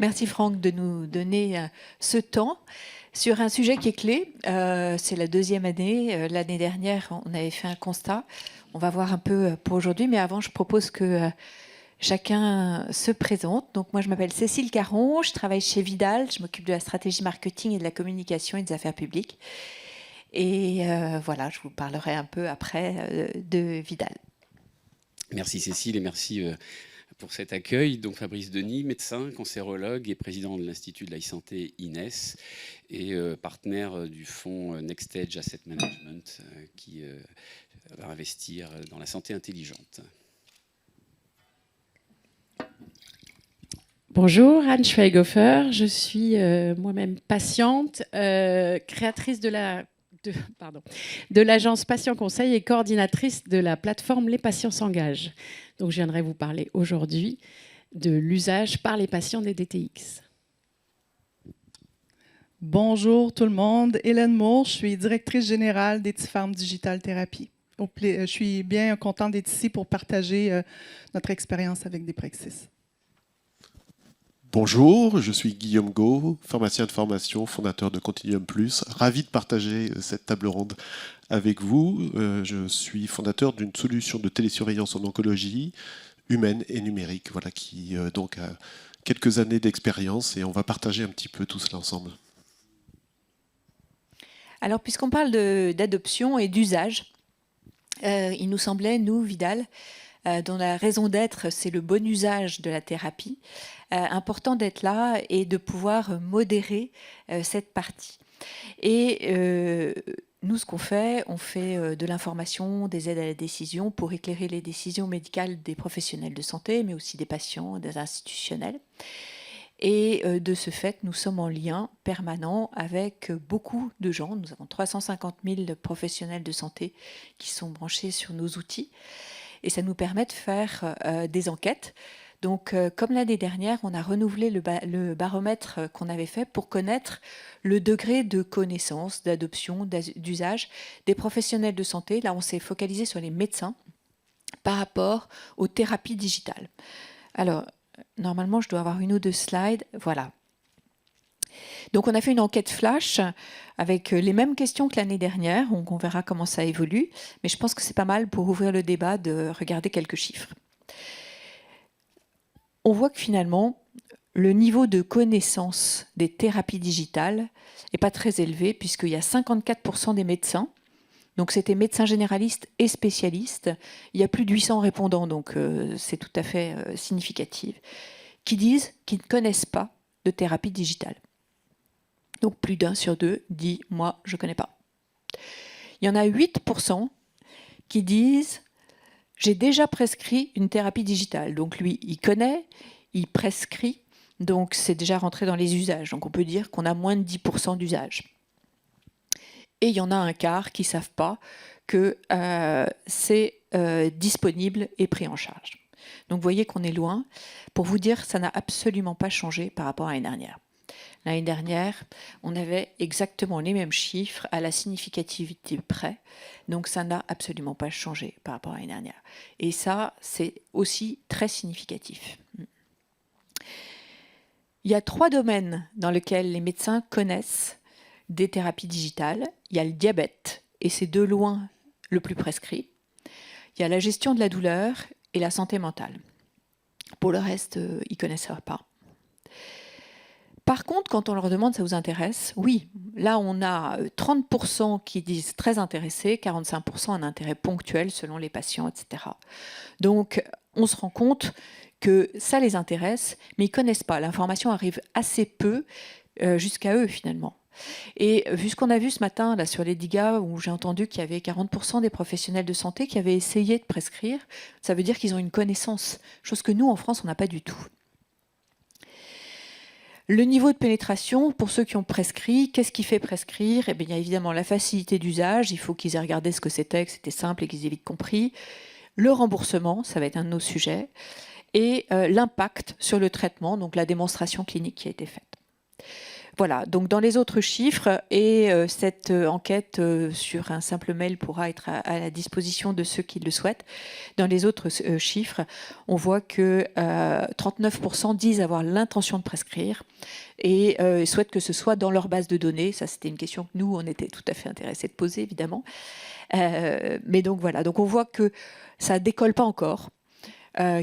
Merci Franck de nous donner ce temps sur un sujet qui est clé. C'est la deuxième année. L'année dernière, on avait fait un constat. On va voir un peu pour aujourd'hui, mais avant, je propose que chacun se présente. Donc moi, je m'appelle Cécile Caron, je travaille chez Vidal, je m'occupe de la stratégie marketing et de la communication et des affaires publiques. Et voilà, je vous parlerai un peu après de Vidal. Merci Cécile et merci pour cet accueil. Donc Fabrice Denis, médecin, cancérologue et président de l'Institut de la e-santé INES et partenaire du fonds NextEdge Asset Management qui va investir dans la santé intelligente. Bonjour, Anne Schweighofer. Je suis moi-même patiente, créatrice de l'agence Patient Conseil et coordinatrice de la plateforme Les Patients s'engagent. Donc, je viendrai vous parler aujourd'hui de l'usage par les patients des DTX. Bonjour tout le monde, Hélène Moore, je suis directrice générale d'Etipharm Digital Thérapie. Je suis bien contente d'être ici pour partager notre expérience avec Deprexis. Bonjour, je suis Guillaume Gau, pharmacien de formation, fondateur de Continuum Plus. Ravi de partager cette table ronde avec vous. Je suis fondateur d'une solution de télésurveillance en oncologie humaine et numérique, voilà, qui donc a quelques années d'expérience et on va partager un petit peu tout cela ensemble. Alors, puisqu'on parle d'adoption et d'usage, il nous semblait, nous, Vidal, dont la raison d'être, c'est le bon usage de la thérapie, important d'être là et de pouvoir modérer cette partie. Et nous, ce qu'on fait, on fait de l'information, des aides à la décision pour éclairer les décisions médicales des professionnels de santé, mais aussi des patients, des institutionnels. Et de ce fait, nous sommes en lien permanent avec beaucoup de gens. Nous avons 350 000 professionnels de santé qui sont branchés sur nos outils. Et ça nous permet de faire des enquêtes. Donc, comme l'année dernière, on a renouvelé le baromètre qu'on avait fait pour connaître le degré de connaissance, d'adoption, d'usage des professionnels de santé. Là, on s'est focalisé sur les médecins par rapport aux thérapies digitales. Alors, normalement, je dois avoir une ou deux slides. Voilà. Donc, on a fait une enquête flash avec les mêmes questions que l'année dernière. Donc, on verra comment ça évolue. Mais je pense que c'est pas mal pour ouvrir le débat de regarder quelques chiffres. On voit que finalement, le niveau de connaissance des thérapies digitales n'est pas très élevé, puisqu'il y a 54% des médecins. Donc, c'était médecins généralistes et spécialistes. Il y a plus de 800 répondants, donc c'est tout à fait significatif, qui disent qu'ils ne connaissent pas de thérapie digitale. Donc, plus d'un sur deux dit « moi, je ne connais pas ». Il y en a 8% qui disent « j'ai déjà prescrit une thérapie digitale ». Donc, lui, il connaît, il prescrit, donc c'est déjà rentré dans les usages. Donc, on peut dire qu'on a moins de 10% d'usage. Et il y en a un quart qui ne savent pas que c'est disponible et pris en charge. Donc, vous voyez qu'on est loin. Pour vous dire, ça n'a absolument pas changé par rapport à l'année dernière. L'année dernière, on avait exactement les mêmes chiffres à la significativité près. Donc, ça n'a absolument pas changé par rapport à l'année dernière. Et ça, c'est aussi très significatif. Il y a 3 domaines dans lesquels les médecins connaissent des thérapies digitales. Il y a le diabète, et c'est de loin le plus prescrit. Il y a la gestion de la douleur et la santé mentale. Pour le reste, ils ne connaissent pas. Par contre, quand on leur demande « ça vous intéresse ?» Oui, là on a 30% qui disent « très intéressés », 45% un intérêt ponctuel selon les patients, etc. Donc, on se rend compte que ça les intéresse, mais ils ne connaissent pas. L'information arrive assez peu jusqu'à eux, finalement. Et vu ce qu'on a vu ce matin là, sur les dégâts, où j'ai entendu qu'il y avait 40% des professionnels de santé qui avaient essayé de prescrire, ça veut dire qu'ils ont une connaissance, chose que nous, en France, on n'a pas du tout. Le niveau de pénétration, pour ceux qui ont prescrit, qu'est-ce qui fait prescrire? Eh bien, il y a évidemment la facilité d'usage, il faut qu'ils aient regardé ce que c'était, que c'était simple et qu'ils aient vite compris. Le remboursement, ça va être un de nos sujets. Et l'impact sur le traitement, donc la démonstration clinique qui a été faite. Voilà, donc dans les autres chiffres, et cette enquête sur un simple mail pourra être à la disposition de ceux qui le souhaitent. Dans les autres chiffres, on voit que 39% disent avoir l'intention de prescrire et souhaitent que ce soit dans leur base de données. Ça, c'était une question que nous, on était tout à fait intéressés de poser, évidemment. Mais donc voilà, donc on voit que ça décolle pas encore,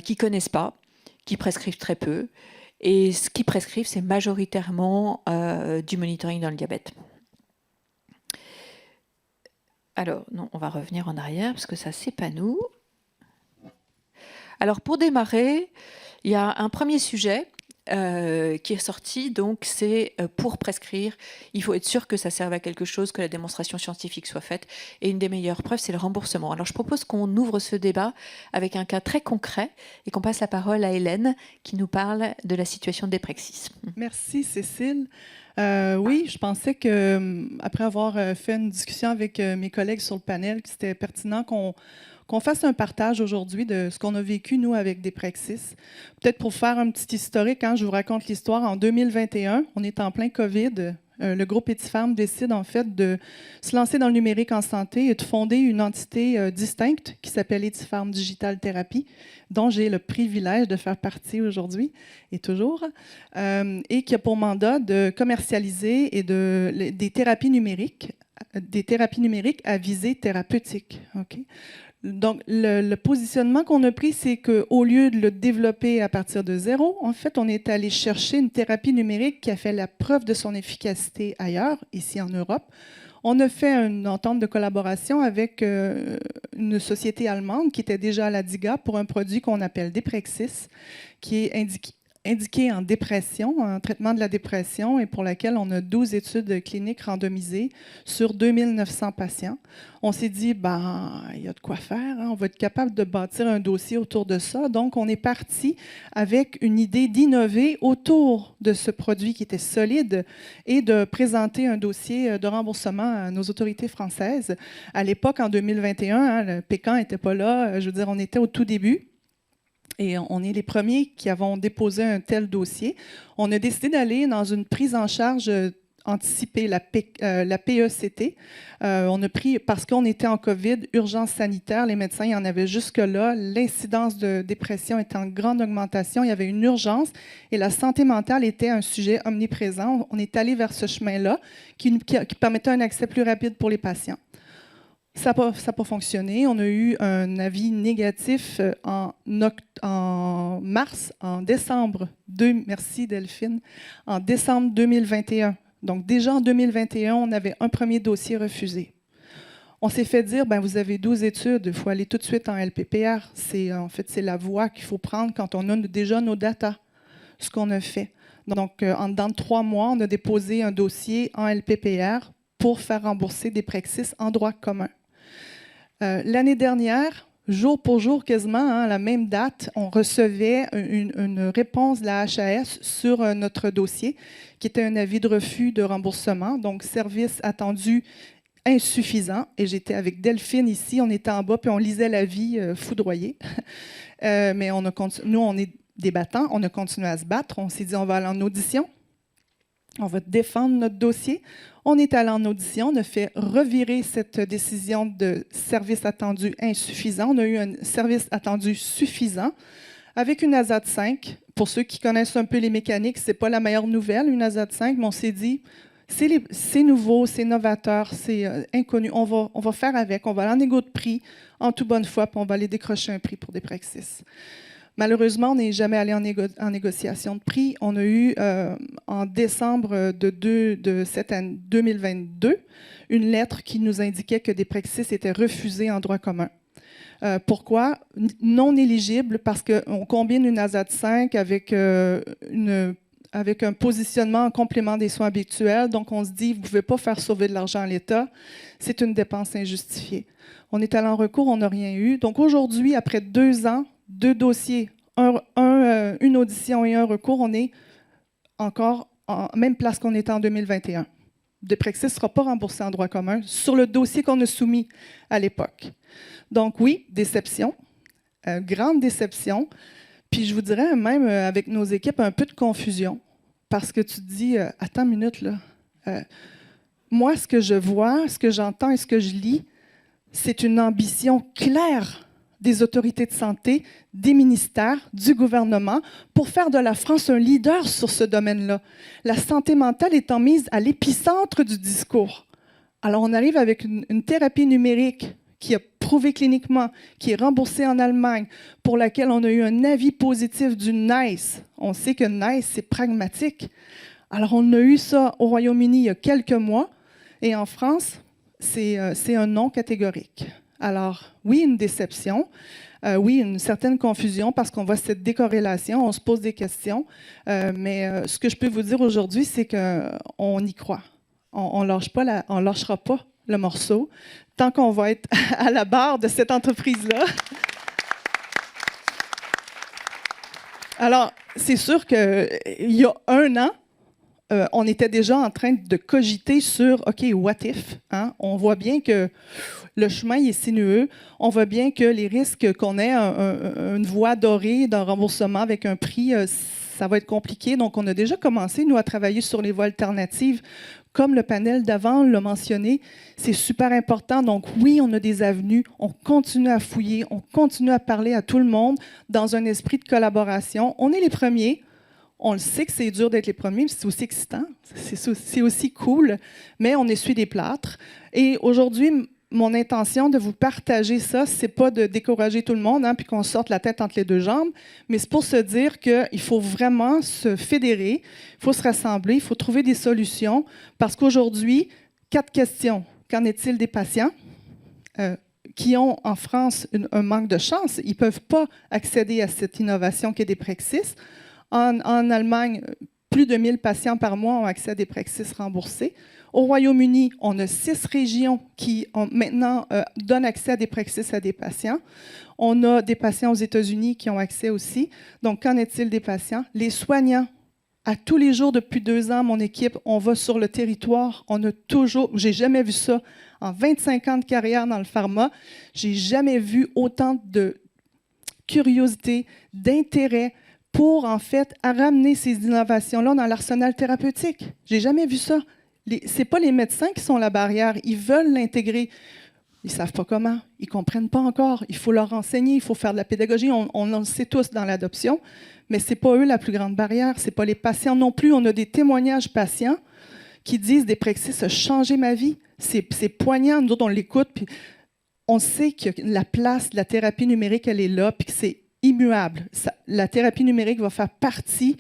qui connaissent pas, qui prescrivent très peu. Et ce qui prescrivent, c'est majoritairement du monitoring dans le diabète. Alors, non, on va revenir en arrière, parce que ça, c'est pas nous. Alors, pour démarrer, il y a un premier sujet qui est sorti, donc c'est pour prescrire, il faut être sûr que ça serve à quelque chose, que la démonstration scientifique soit faite. Et une des meilleures preuves, c'est le remboursement. Alors je propose qu'on ouvre ce débat avec un cas très concret et qu'on passe la parole à Hélène qui nous parle de la situation de Deprexis. Merci Cécile. Oui, je pensais que après avoir fait une discussion avec mes collègues sur le panel, que c'était pertinent qu'on fasse un partage aujourd'hui de ce qu'on a vécu, nous, avec Deprexis. Peut-être pour faire un petit historique, je vous raconte l'histoire. En 2021, on est en plein COVID. Le groupe Etifarm décide en fait de se lancer dans le numérique en santé et de fonder une entité distincte qui s'appelle Etifarm Digital Therapy, dont j'ai le privilège de faire partie aujourd'hui et toujours, et qui a pour mandat de commercialiser des thérapies numériques à visée thérapeutique. Okay? Donc, le positionnement qu'on a pris, c'est qu'au lieu de le développer à partir de zéro, en fait, on est allé chercher une thérapie numérique qui a fait la preuve de son efficacité ailleurs, ici en Europe. On a fait une entente de collaboration avec une société allemande qui était déjà à la DIGA pour un produit qu'on appelle Deprexis, qui est indiqué en dépression, en traitement de la dépression, et pour laquelle on a 12 études cliniques randomisées sur 2900 patients. On s'est dit, il y a de quoi faire, on va être capable de bâtir un dossier autour de ça. Donc, on est parti avec une idée d'innover autour de ce produit qui était solide et de présenter un dossier de remboursement à nos autorités françaises. À l'époque, en 2021, le Pékin n'était pas là, je veux dire, on était au tout début. Et on est les premiers qui avons déposé un tel dossier. On a décidé d'aller dans une prise en charge anticipée, la PECT. On a pris, parce qu'on était en COVID, urgence sanitaire, les médecins, il y en avait jusque-là. L'incidence de dépression était en grande augmentation. Il y avait une urgence et la santé mentale était un sujet omniprésent. On est allé vers ce chemin-là qui permettait un accès plus rapide pour les patients. Ça n'a pas fonctionné. On a eu un avis négatif en décembre. Merci Delphine. En décembre 2021. Donc déjà en 2021, on avait un premier dossier refusé. On s'est fait dire, vous avez 12 études, il faut aller tout de suite en LPPR. C'est la voie qu'il faut prendre quand on a déjà nos datas, ce qu'on a fait. Donc, en dedans de 3 mois, on a déposé un dossier en LPPR pour faire rembourser Deprexis en droit commun. L'année dernière, jour pour jour quasiment, à la même date, on recevait une réponse de la HAS sur notre dossier, qui était un avis de refus de remboursement, donc service attendu insuffisant. Et j'étais avec Delphine ici, on était en bas, puis on lisait l'avis foudroyé. Mais nous, on est des battants, on a continué à se battre. On s'est dit, on va aller en audition. On va défendre notre dossier. On est allé en audition, on a fait revirer cette décision de service attendu insuffisant. On a eu un service attendu suffisant avec une ASAT 5. Pour ceux qui connaissent un peu les mécaniques, ce n'est pas la meilleure nouvelle, une ASAT 5, mais on s'est dit, c'est nouveau, c'est novateur, c'est inconnu. On va faire avec, on va aller en égo de prix en toute bonne foi, puis on va aller décrocher un prix pour Deprexis. Malheureusement, on n'est jamais allé en négociation de prix. On a eu, en décembre de cette année 2022, une lettre qui nous indiquait que Deprexis était refusé en droit commun. Pourquoi? Non éligible, parce qu'on combine une ASAT 5 avec un positionnement en complément des soins habituels. Donc, on se dit, vous ne pouvez pas faire sauver de l'argent à l'État. C'est une dépense injustifiée. On est allé en recours, on n'a rien eu. Donc, aujourd'hui, après 2 ans, 2 dossiers, une audition et un recours, on est encore en même place qu'on était en 2021. Deprexis ne sera pas remboursé en droit commun sur le dossier qu'on a soumis à l'époque. Donc oui, déception, grande déception. Puis je vous dirais même avec nos équipes un peu de confusion parce que tu te dis, attends une minute, là. Moi, ce que je vois, ce que j'entends et ce que je lis, c'est une ambition claire des autorités de santé, des ministères, du gouvernement, pour faire de la France un leader sur ce domaine-là. La santé mentale étant mise à l'épicentre du discours. Alors, on arrive avec une thérapie numérique qui a prouvé cliniquement, qui est remboursée en Allemagne, pour laquelle on a eu un avis positif du NICE. On sait que NICE, c'est pragmatique. Alors, on a eu ça au Royaume-Uni il y a quelques mois, et en France, c'est un non catégorique. Alors, oui, une déception, oui, une certaine confusion, parce qu'on voit cette décorrélation, on se pose des questions, mais ce que je peux vous dire aujourd'hui, c'est qu'on y croit. On ne lâchera pas le morceau tant qu'on va être à la barre de cette entreprise-là. Alors, c'est sûr qu'il y a 1 an, on était déjà en train de cogiter sur, OK, what if? Hein? On voit bien que le chemin est sinueux. On voit bien que les risques qu'on ait une voie dorée d'un remboursement avec un prix, ça va être compliqué. Donc, on a déjà commencé, nous, à travailler sur les voies alternatives. Comme le panel d'avant l'a mentionné, c'est super important. Donc, oui, on a des avenues. On continue à fouiller. On continue à parler à tout le monde dans un esprit de collaboration. On est les premiers. On le sait que c'est dur d'être les premiers, mais c'est aussi excitant, c'est aussi cool, mais on essuie des plâtres. Et aujourd'hui, mon intention de vous partager ça, c'est pas de décourager tout le monde, hein, puis qu'on sorte la tête entre les 2 jambes, mais c'est pour se dire qu'il faut vraiment se fédérer, il faut se rassembler, il faut trouver des solutions, parce qu'aujourd'hui, 4 questions. Qu'en est-il des patients qui ont en France un manque de chance? Ils ne peuvent pas accéder à cette innovation qui est des Deprexis. En Allemagne, plus de 1000 patients par mois ont accès à des Deprexis remboursés. Au Royaume-Uni, on a 6 régions qui maintenant donnent accès à des Deprexis à des patients. On a des patients aux États-Unis qui ont accès aussi. Donc, qu'en est-il des patients? Les soignants, à tous les jours depuis 2 ans, mon équipe, on va sur le territoire. On a toujours, j'ai jamais vu ça en 25 ans de carrière dans le pharma, j'ai jamais vu autant de curiosité, d'intérêt pour, en fait, à ramener ces innovations-là dans l'arsenal thérapeutique. J'ai jamais vu ça. Ce n'est pas les médecins qui sont la barrière. Ils veulent l'intégrer. Ils ne savent pas comment. Ils ne comprennent pas encore. Il faut leur enseigner. Il faut faire de la pédagogie. On le sait tous dans l'adoption. Mais ce n'est pas eux la plus grande barrière. Ce n'est pas les patients non plus. On a des témoignages patients qui disent « Deprexis a changé ma vie ». C'est poignant. Nous autres, on l'écoute. Puis on sait que la place de la thérapie numérique, elle est là. Puis que c'est immuable. La thérapie numérique va faire partie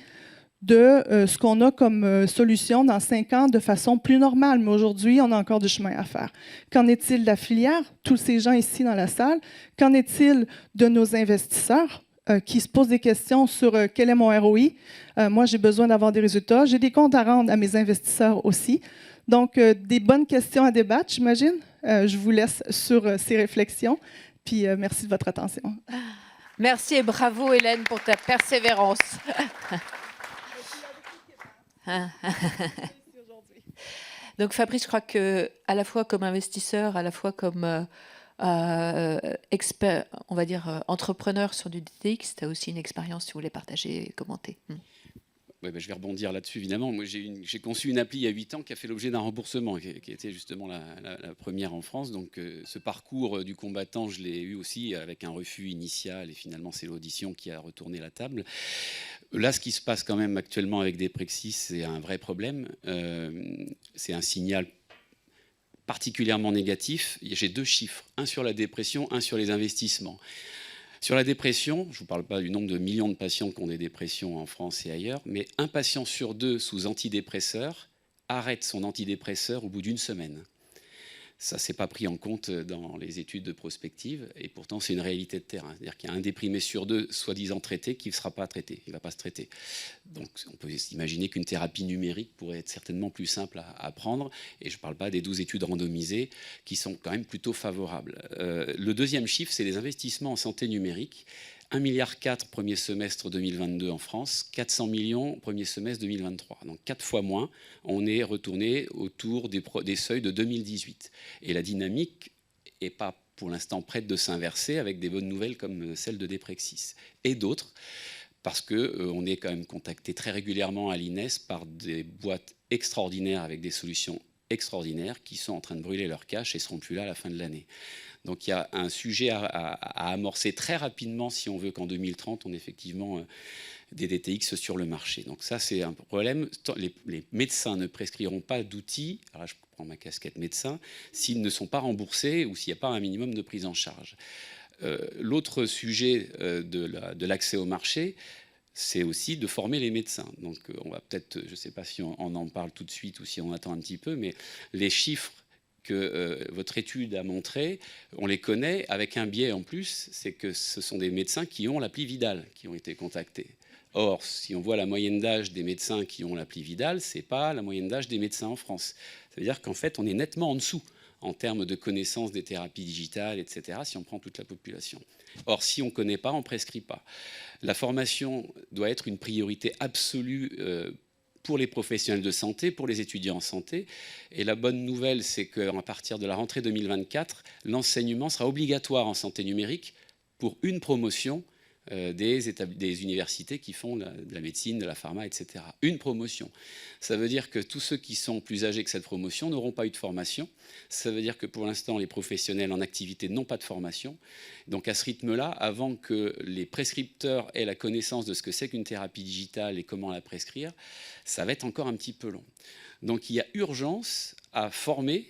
de ce qu'on a comme solution dans 5 ans de façon plus normale. Mais aujourd'hui, on a encore du chemin à faire. Qu'en est-il de la filière? Tous ces gens ici dans la salle. Qu'en est-il de nos investisseurs qui se posent des questions sur quel est mon ROI? Moi, j'ai besoin d'avoir des résultats. J'ai des comptes à rendre à mes investisseurs aussi. Donc, des bonnes questions à débattre, j'imagine. Je vous laisse sur ces réflexions. Puis, merci de votre attention. Merci et bravo Hélène pour ta persévérance. Donc Fabrice, je crois que à la fois comme investisseur, à la fois comme expert, on va dire entrepreneur sur du DTX, tu as aussi une expérience si vous voulez partager et commenter. Ouais, je vais rebondir là-dessus, évidemment. Moi, j'ai conçu une appli il y a 8 ans qui a fait l'objet d'un remboursement, qui était justement la première en France. Donc, ce parcours du combattant, je l'ai eu aussi avec un refus initial. Et finalement, c'est l'audition qui a retourné la table. Là, ce qui se passe quand même actuellement avec Deprexis, c'est un vrai problème. C'est un signal particulièrement négatif. J'ai 2 chiffres, un sur la dépression, un sur les investissements. Sur la dépression, je ne vous parle pas du nombre de millions de patients qui ont des dépressions en France et ailleurs, mais 1 patient sur 2 sous antidépresseur arrête son antidépresseur au bout d'1 semaine. Ça, ce n'est pas pris en compte dans les études de prospective, et pourtant, c'est une réalité de terrain. C'est-à-dire qu'il y a un déprimé sur 2, soi-disant traité, qui ne sera pas traité, il ne va pas se traiter. Donc, on peut imaginer qu'une thérapie numérique pourrait être certainement plus simple à prendre, et je ne parle pas des 12 études randomisées, qui sont quand même plutôt favorables. Le deuxième chiffre, c'est les investissements en santé numérique. 1,4 milliard premier semestre 2022 en France, 400 millions premier semestre 2023. Donc 4 fois moins, on est retourné autour des seuils de 2018. Et la dynamique n'est pas pour l'instant prête de s'inverser avec des bonnes nouvelles comme celle de Deprexis. Et d'autres, parce qu'on est quand même contacté très régulièrement à l'INES par des boîtes extraordinaires avec des solutions extraordinaires qui sont en train de brûler leur cash et ne seront plus là à la fin de l'année. Donc il y a un sujet à amorcer très rapidement si on veut qu'en 2030, on ait effectivement des DTX sur le marché. Donc ça, c'est un problème. Les médecins ne prescriront pas d'outils, alors là, je prends ma casquette médecin, s'ils ne sont pas remboursés ou s'il n'y a pas un minimum de prise en charge. L'autre sujet de l'accès au marché, c'est aussi de former les médecins. Donc on va peut-être, je ne sais pas si on en parle tout de suite ou si on attend un petit peu, mais les chiffres que votre étude a montré, on les connaît avec un biais en plus, c'est que ce sont des médecins qui ont l'appli Vidal qui ont été contactés. Or, si on voit la moyenne d'âge des médecins qui ont l'appli Vidal, ce n'est pas la moyenne d'âge des médecins en France. Ça veut dire qu'en fait, on est nettement en dessous en termes de connaissance des thérapies digitales, etc., si on prend toute la population. Or, si on ne connaît pas, on ne prescrit pas. La formation doit être une priorité absolue pour les professionnels de santé, pour les étudiants en santé. Et la bonne nouvelle, c'est qu'à partir de la rentrée 2024, l'enseignement sera obligatoire en santé numérique pour une promotion des universités qui font de la médecine, de la pharma, etc. Une promotion. Ça veut dire que tous ceux qui sont plus âgés que cette promotion n'auront pas eu de formation. Ça veut dire que pour l'instant, les professionnels en activité n'ont pas de formation. Donc à ce rythme-là, avant que les prescripteurs aient la connaissance de ce que c'est qu'une thérapie digitale et comment la prescrire, ça va être encore un petit peu long. Donc il y a urgence à former.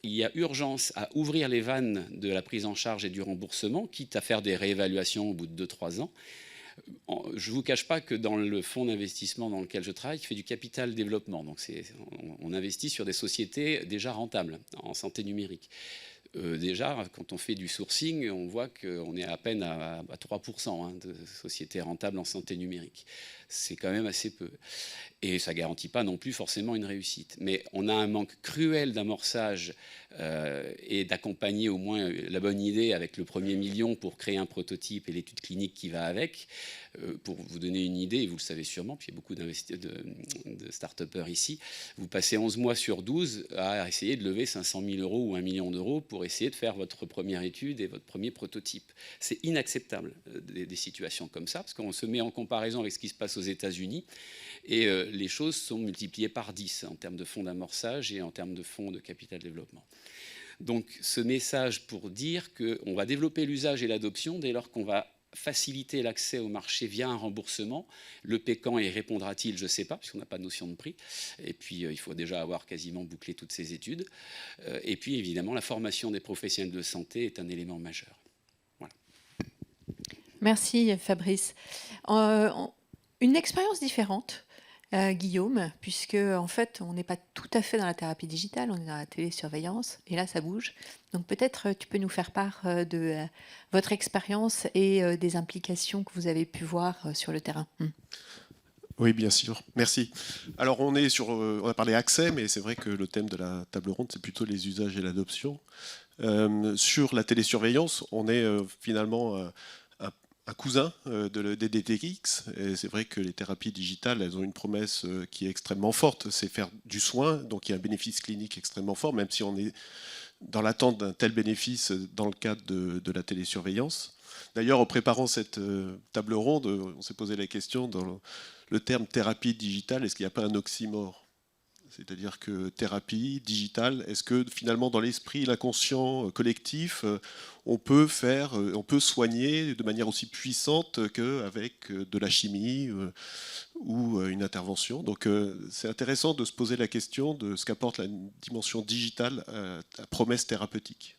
Il y a urgence à ouvrir les vannes de la prise en charge et du remboursement, quitte à faire des réévaluations au bout de 2-3 ans. Je ne vous cache pas que dans le fonds d'investissement dans lequel je travaille, qui fait du capital développement, donc on investit sur des sociétés déjà rentables en santé numérique. Déjà, quand on fait du sourcing, on voit qu'on est à peine à 3% de sociétés rentables en santé numérique. C'est quand même assez peu. Et ça ne garantit pas non plus forcément une réussite. Mais on a un manque cruel d'amorçage et d'accompagner au moins la bonne idée avec le premier million pour créer un prototype et l'étude clinique qui va avec. Pour vous donner une idée, et vous le savez sûrement, puis il y a beaucoup de start-upers ici, vous passez 11 mois sur 12 à essayer de lever 500 000 euros ou 1 million d'euros pour essayer de faire votre première étude et votre premier prototype. C'est inacceptable des situations comme ça, parce qu'on se met en comparaison avec ce qui se passe aux États-Unis, et les choses sont multipliées par 10 en termes de fonds d'amorçage et en termes de fonds de capital développement. Donc ce message pour dire qu'on va développer l'usage et l'adoption dès lors qu'on va faciliter l'accès au marché via un remboursement. Le PECAN y répondra-t-il? Je ne sais pas, puisqu'on n'a pas de notion de prix. Et puis, il faut déjà avoir quasiment bouclé toutes ces études. Et puis, évidemment, la formation des professionnels de santé est un élément majeur. Voilà. Merci, Fabrice. Une expérience différente, Guillaume, puisque en fait, on n'est pas tout à fait dans la thérapie digitale, on est dans la télésurveillance, et là, ça bouge. Donc peut-être tu peux nous faire part de votre expérience et des implications que vous avez pu voir sur le terrain. Oui, bien sûr. Merci. Alors, on a parlé accès, mais c'est vrai que le thème de la table ronde, c'est plutôt les usages et l'adoption. Sur la télésurveillance, on est finalement un cousin des DTX. Et c'est vrai que les thérapies digitales, elles ont une promesse qui est extrêmement forte, c'est faire du soin, donc il y a un bénéfice clinique extrêmement fort, même si on est dans l'attente d'un tel bénéfice dans le cadre de la télésurveillance. D'ailleurs, en préparant cette table ronde, on s'est posé la question dans le terme thérapie digitale, est-ce qu'il n'y a pas un oxymore ? C'est-à-dire que thérapie digitale, est-ce que finalement dans l'esprit, l'inconscient collectif, on peut soigner de manière aussi puissante qu'avec de la chimie ou une intervention. Donc c'est intéressant de se poser la question de ce qu'apporte la dimension digitale à promesse thérapeutique.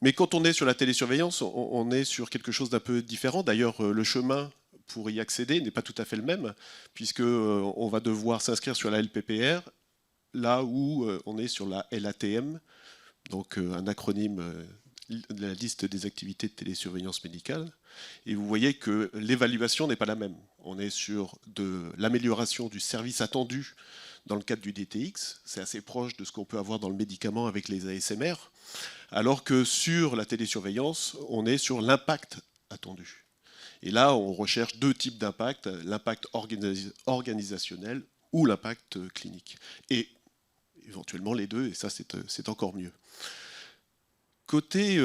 Mais quand on est sur la télésurveillance, on est sur quelque chose d'un peu différent. D'ailleurs, le chemin pour y accéder n'est pas tout à fait le même, puisqu'on va devoir s'inscrire sur la LPPR, là où on est sur la LATM, donc un acronyme de la liste des activités de télésurveillance médicale. Et vous voyez que l'évaluation n'est pas la même. On est sur de l'amélioration du service attendu dans le cadre du DTX. C'est assez proche de ce qu'on peut avoir dans le médicament avec les ASMR. Alors que sur la télésurveillance, on est sur l'impact attendu. Et là, on recherche deux types d'impact, l'impact organisationnel ou l'impact clinique. Et éventuellement les deux, et ça c'est encore mieux. Côté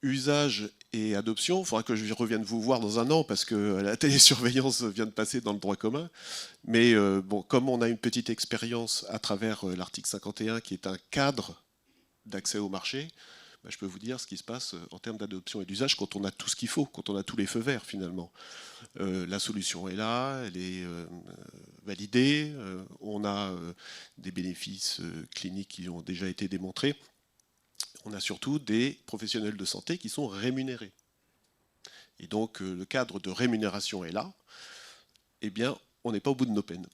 usage et adoption, il faudra que je revienne vous voir dans un an parce que la télésurveillance vient de passer dans le droit commun. Mais bon, comme on a une petite expérience à travers l'article 51 qui est un cadre d'accès au marché, je peux vous dire ce qui se passe en termes d'adoption et d'usage quand on a tout ce qu'il faut, quand on a tous les feux verts finalement. La solution est là, elle est validée, on a des bénéfices cliniques qui ont déjà été démontrés. On a surtout des professionnels de santé qui sont rémunérés. Et donc le cadre de rémunération est là. Eh bien, on n'est pas au bout de nos peines.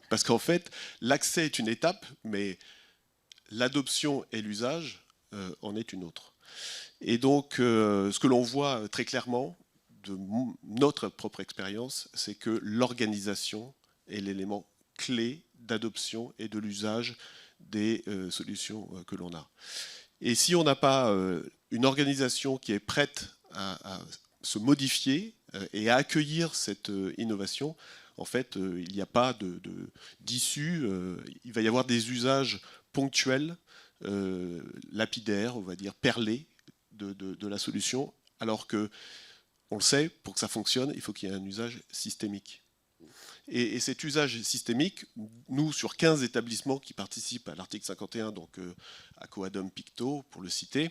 Parce qu'en fait, l'accès est une étape, mais l'adoption et l'usage en est une autre. Et donc, ce que l'on voit très clairement de notre propre expérience, c'est que l'organisation est l'élément clé d'adoption et de l'usage des solutions que l'on a. Et si on n'a pas une organisation qui est prête à se modifier et à accueillir cette innovation, en fait, il n'y a pas d'issue. Il va y avoir des usages ponctuels, lapidaires, on va dire, perlés de la solution, alors que, on le sait, pour que ça fonctionne, il faut qu'il y ait un usage systémique. Et cet usage systémique, nous, sur 15 établissements qui participent à l'article 51, donc à Coadom Picto, pour le citer,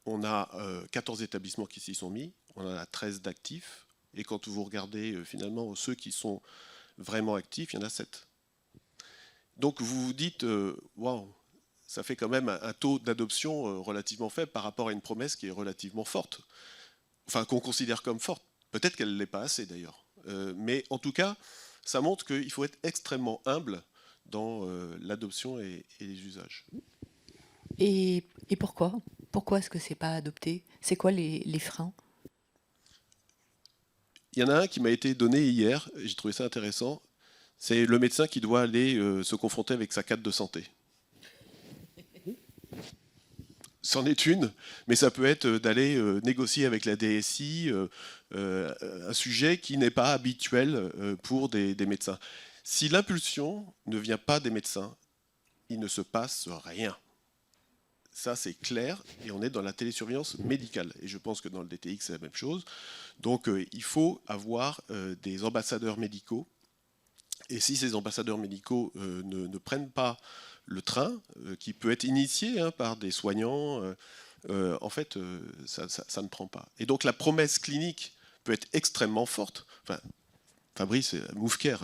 on a 14 établissements qui s'y sont mis, on en a 13 d'actifs, et quand vous regardez finalement ceux qui sont vraiment actifs, il y en a 7. Donc vous vous dites, waouh, ça fait quand même un taux d'adoption relativement faible par rapport à une promesse qui est relativement forte, enfin qu'on considère comme forte. Peut-être qu'elle ne l'est pas assez d'ailleurs. Mais en tout cas, ça montre qu'il faut être extrêmement humble dans l'adoption et les usages. Et pourquoi? Pourquoi est-ce que c'est pas adopté? C'est quoi les freins? Il y en a un qui m'a été donné hier, et j'ai trouvé ça intéressant. C'est le médecin qui doit aller se confronter avec sa carte de santé. C'en est une, mais ça peut être d'aller négocier avec la DSI un sujet qui n'est pas habituel pour des médecins. Si l'impulsion ne vient pas des médecins, il ne se passe rien. Ça, c'est clair, et on est dans la télésurveillance médicale. Et je pense que dans le DTX, c'est la même chose. Donc, il faut avoir des ambassadeurs médicaux. Et si ces ambassadeurs médicaux ne prennent pas le train, qui peut être initié par des soignants, en fait, ça ne prend pas. Et donc, la promesse clinique peut être extrêmement forte. Enfin, Fabrice, Moufker,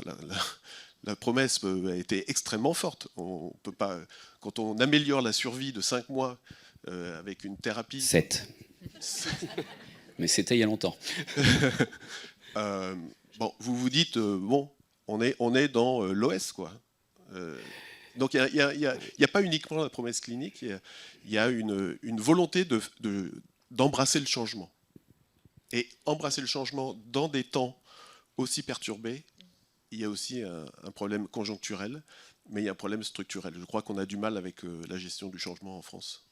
la promesse a été extrêmement forte. On peut pas, quand on améliore la survie de 5 mois avec une thérapie... 7. Mais c'était il y a longtemps. Bon, vous vous dites, bon, on est dans l'OS, quoi. Donc il n'y a pas uniquement la promesse clinique, il y a une volonté d'embrasser le changement. Et embrasser le changement dans des temps aussi perturbés, il y a aussi un problème conjoncturel, mais il y a un problème structurel. Je crois qu'on a du mal avec la gestion du changement en France.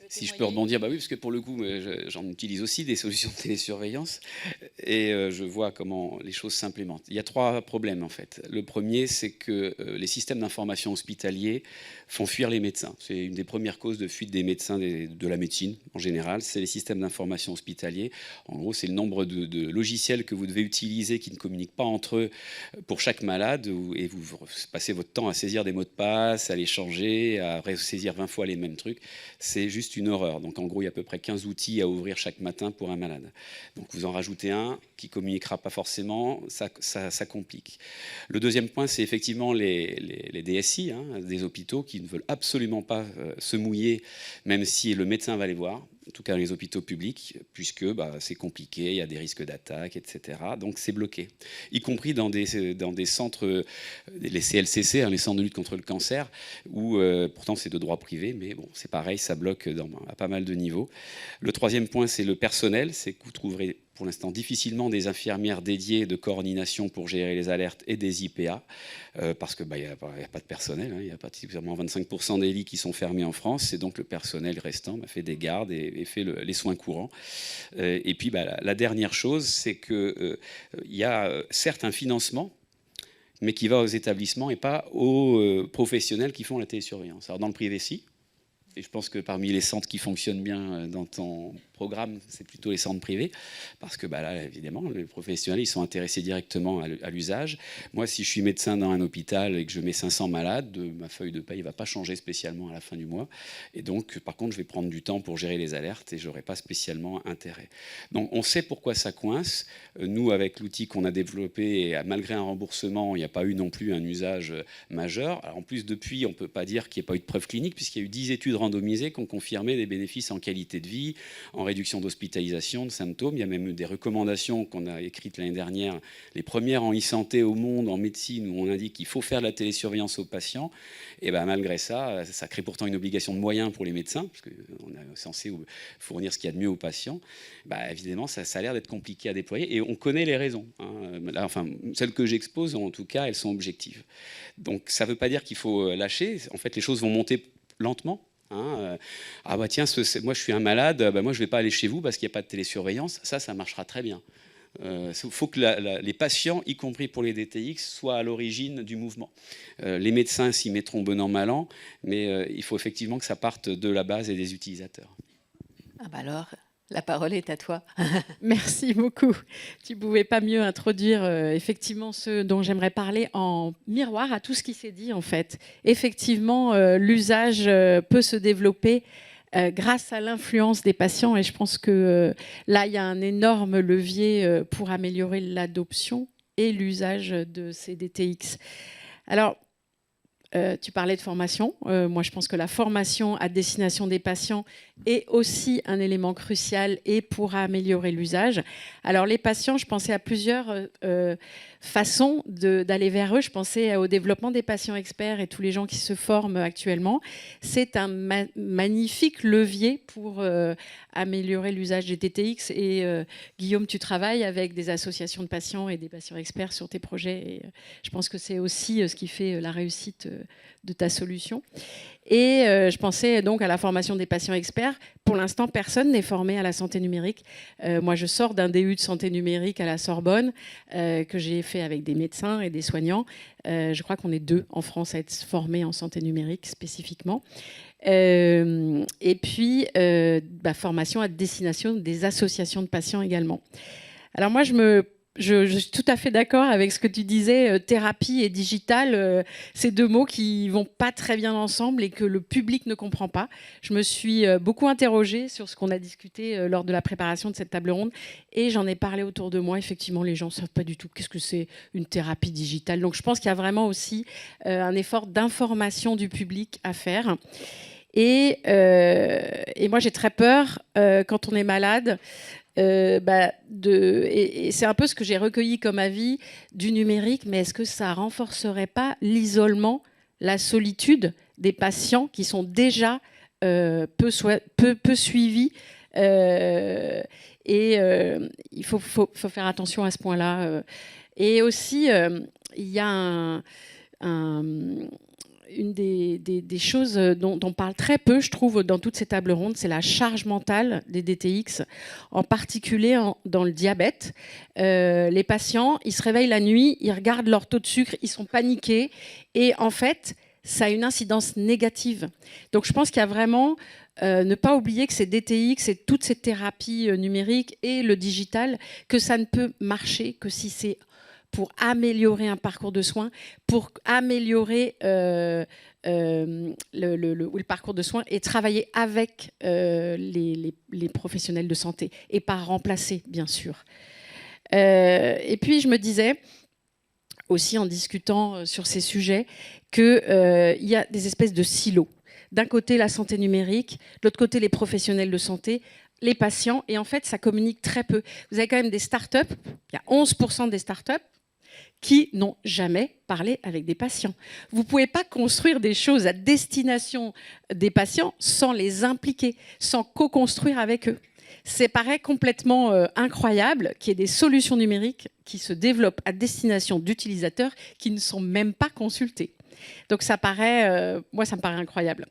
Si je peux rebondir, bah oui, parce que pour le coup, j'en utilise aussi des solutions de télésurveillance et je vois comment les choses s'implémentent. Il y a 3 problèmes en fait. Le premier, c'est que les systèmes d'information hospitaliers font fuir les médecins. C'est une des premières causes de fuite des médecins de la médecine en général. C'est les systèmes d'information hospitaliers. En gros, c'est le nombre de logiciels que vous devez utiliser qui ne communiquent pas entre eux pour chaque malade et vous passez votre temps à saisir des mots de passe, à les changer, à saisir 20 fois les mêmes trucs. C'est juste une horreur. Donc en gros, il y a à peu près 15 outils à ouvrir chaque matin pour un malade. Donc vous en rajoutez un qui ne communiquera pas forcément, ça complique. Le deuxième point, c'est effectivement les DSI des hôpitaux qui ne veulent absolument pas se mouiller, même si le médecin va les voir, en tout cas dans les hôpitaux publics, puisque c'est compliqué, il y a des risques d'attaque, etc. Donc c'est bloqué, y compris dans des centres, les CLCC, les centres de lutte contre le cancer, où pourtant c'est de droit privé, mais bon, c'est pareil, ça bloque à pas mal de niveaux. Le troisième point, c'est le personnel, c'est que vous trouverez pour l'instant difficilement des infirmières dédiées de coordination pour gérer les alertes et des IPA, parce qu'il n'y a pas de personnel, il y a particulièrement 25% des lits qui sont fermés en France, et donc le personnel restant fait des gardes et fait les soins courants. Et puis la dernière chose, c'est qu'il y a certes un financement, mais qui va aux établissements et pas aux professionnels qui font la télésurveillance. Alors dans le privé, si. Et je pense que parmi les centres qui fonctionnent bien dans ton programme, c'est plutôt les centres privés, parce que là, évidemment, les professionnels, ils sont intéressés directement à l'usage. Moi, si je suis médecin dans un hôpital et que je mets 500 malades, ma feuille de paye ne va pas changer spécialement à la fin du mois. Et donc, par contre, je vais prendre du temps pour gérer les alertes et je n'aurai pas spécialement intérêt. Donc, on sait pourquoi ça coince. Nous, avec l'outil qu'on a développé, et malgré un remboursement, il n'y a pas eu non plus un usage majeur. Alors, en plus, depuis, on ne peut pas dire qu'il n'y ait pas eu de preuves cliniques, puisqu'il y a eu 10 études randomisées qui ont confirmé des bénéfices en qualité de vie, en réduction d'hospitalisation, de symptômes. Il y a même eu des recommandations qu'on a écrites l'année dernière, les premières en e-santé au monde, en médecine, où on indique qu'il faut faire de la télésurveillance aux patients. Et malgré ça, ça crée pourtant une obligation de moyens pour les médecins, parce qu'on est censé fournir ce qu'il y a de mieux aux patients. Évidemment, ça a l'air d'être compliqué à déployer, et on connaît les raisons. Là, celles que j'expose, en tout cas, elles sont objectives. Donc, ça ne veut pas dire qu'il faut lâcher. En fait, les choses vont monter lentement. Tiens, moi je suis un malade, moi je ne vais pas aller chez vous parce qu'il n'y a pas de télésurveillance. Ça marchera très bien. Il faut que les patients, y compris pour les DTX, soient à l'origine du mouvement. Les médecins s'y mettront bon an, mal an, mais il faut effectivement que ça parte de la base et des utilisateurs. Alors, la parole est à toi. Merci beaucoup. Tu ne pouvais pas mieux introduire effectivement ce dont j'aimerais parler en miroir à tout ce qui s'est dit en fait. Effectivement, l'usage peut se développer grâce à l'influence des patients, et je pense que là, il y a un énorme levier pour améliorer l'adoption et l'usage de ces DTX. Alors, tu parlais de formation. Moi, je pense que la formation à destination des patients est aussi un élément crucial et pourra améliorer l'usage. Alors, les patients, je pensais à plusieurs façons d'aller vers eux. Je pensais au développement des patients experts et tous les gens qui se forment actuellement. C'est un magnifique levier pour améliorer l'usage des TTX. Et Guillaume, tu travailles avec des associations de patients et des patients experts sur tes projets. Et je pense que c'est aussi ce qui fait la réussite de ta solution. Et je pensais donc à la formation des patients experts. Pour l'instant, personne n'est formé à la santé numérique. Moi, je sors d'un DU de santé numérique à la Sorbonne, que j'ai fait avec des médecins et des soignants. Je crois qu'on est 2 en France à être formés en santé numérique spécifiquement. Et puis, formation à destination des associations de patients également. Alors moi, je suis tout à fait d'accord avec ce que tu disais, thérapie et digital, ces 2 mots qui vont pas très bien ensemble et que le public ne comprend pas. Je me suis beaucoup interrogée sur ce qu'on a discuté lors de la préparation de cette table ronde, et j'en ai parlé autour de moi. Effectivement, les gens ne savent pas du tout qu'est-ce que c'est une thérapie digitale. Donc je pense qu'il y a vraiment aussi un effort d'information du public à faire. Et moi, j'ai très peur quand on est malade. Et c'est un peu ce que j'ai recueilli comme avis du numérique, mais est-ce que ça renforcerait pas l'isolement, la solitude des patients qui sont déjà peu suivis, il faut faire attention à ce point-là. Et aussi, il y a une des choses dont on parle très peu, je trouve, dans toutes ces tables rondes, c'est la charge mentale des DTX, en particulier dans le diabète. Les patients, ils se réveillent la nuit, ils regardent leur taux de sucre, ils sont paniqués, et en fait, ça a une incidence négative. Donc je pense qu'il y a vraiment ne pas oublier que ces DTX et toutes ces thérapies numériques et le digital, que ça ne peut marcher que si c'est pour améliorer un parcours de soins, pour améliorer le parcours de soins et travailler avec les professionnels de santé et pas remplacer, bien sûr. Et puis, je me disais, aussi en discutant sur ces sujets, qu'il y a des espèces de silos. D'un côté, la santé numérique, de l'autre côté, les professionnels de santé, les patients, et en fait, ça communique très peu. Vous avez quand même des startups, il y a 11% des startups qui n'ont jamais parlé avec des patients. Vous ne pouvez pas construire des choses à destination des patients sans les impliquer, sans co-construire avec eux. C'est paraît complètement incroyable qu'il y ait des solutions numériques qui se développent à destination d'utilisateurs qui ne sont même pas consultés. Donc ça paraît, moi ça me paraît incroyable.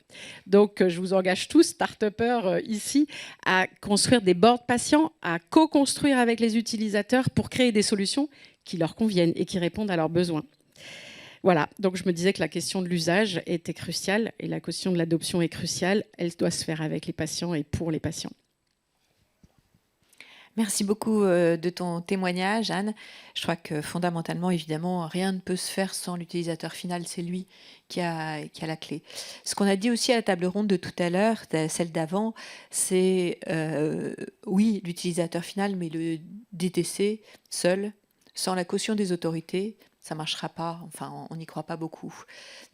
Donc je vous engage tous, start-upers ici, à construire des boards patients, à co-construire avec les utilisateurs pour créer des solutions qui leur conviennent et qui répondent à leurs besoins. Voilà, donc je me disais que la question de l'usage était cruciale et la question de l'adoption est cruciale. Elle doit se faire avec les patients et pour les patients. Merci beaucoup de ton témoignage, Anne. Je crois que fondamentalement, évidemment, rien ne peut se faire sans l'utilisateur final. C'est lui qui a la clé. Ce qu'on a dit aussi à la table ronde de tout à l'heure, celle d'avant, c'est oui, l'utilisateur final, mais le DTC seul, sans la caution des autorités, ça ne marchera pas. Enfin, on n'y croit pas beaucoup.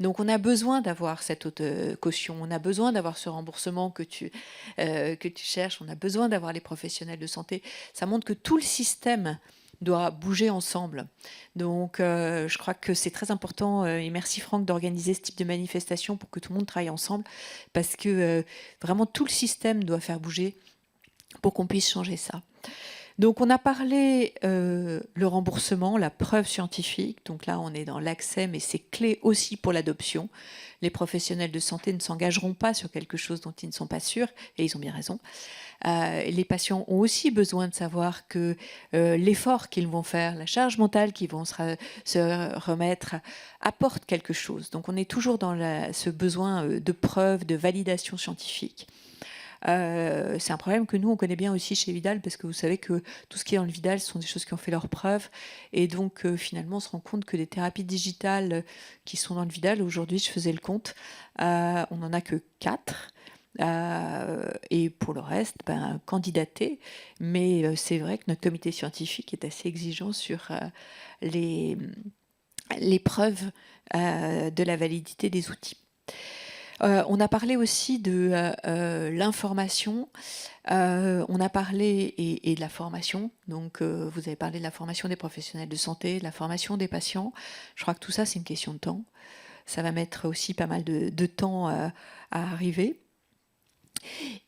Donc, on a besoin d'avoir cette haute caution. On a besoin d'avoir ce remboursement que tu cherches. On a besoin d'avoir les professionnels de santé. Ça montre que tout le système doit bouger ensemble. Donc, je crois que c'est très important. Et merci, Franck, d'organiser ce type de manifestation pour que tout le monde travaille ensemble. Parce que vraiment, tout le système doit faire bouger pour qu'on puisse changer ça. Donc, on a parlé le remboursement, la preuve scientifique. Donc là, on est dans l'accès, mais c'est clé aussi pour l'adoption. Les professionnels de santé ne s'engageront pas sur quelque chose dont ils ne sont pas sûrs, et ils ont bien raison. Les patients ont aussi besoin de savoir que l'effort qu'ils vont faire, la charge mentale qu'ils vont se remettre, apporte quelque chose. Donc, on est toujours dans ce besoin de preuve, de validation scientifique. C'est un problème que nous, on connaît bien aussi chez Vidal, parce que vous savez que tout ce qui est dans le Vidal, ce sont des choses qui ont fait leurs preuves. Et donc, finalement, on se rend compte que les thérapies digitales qui sont dans le Vidal, aujourd'hui, je faisais le compte, on n'en a que 4. Et pour le reste, candidater. Mais c'est vrai que notre comité scientifique est assez exigeant sur les preuves de la validité des outils. On a parlé aussi de l'information, on a parlé et de la formation. Donc, vous avez parlé de la formation des professionnels de santé, de la formation des patients. Je crois que tout ça, c'est une question de temps. Ça va mettre aussi pas mal de temps à arriver.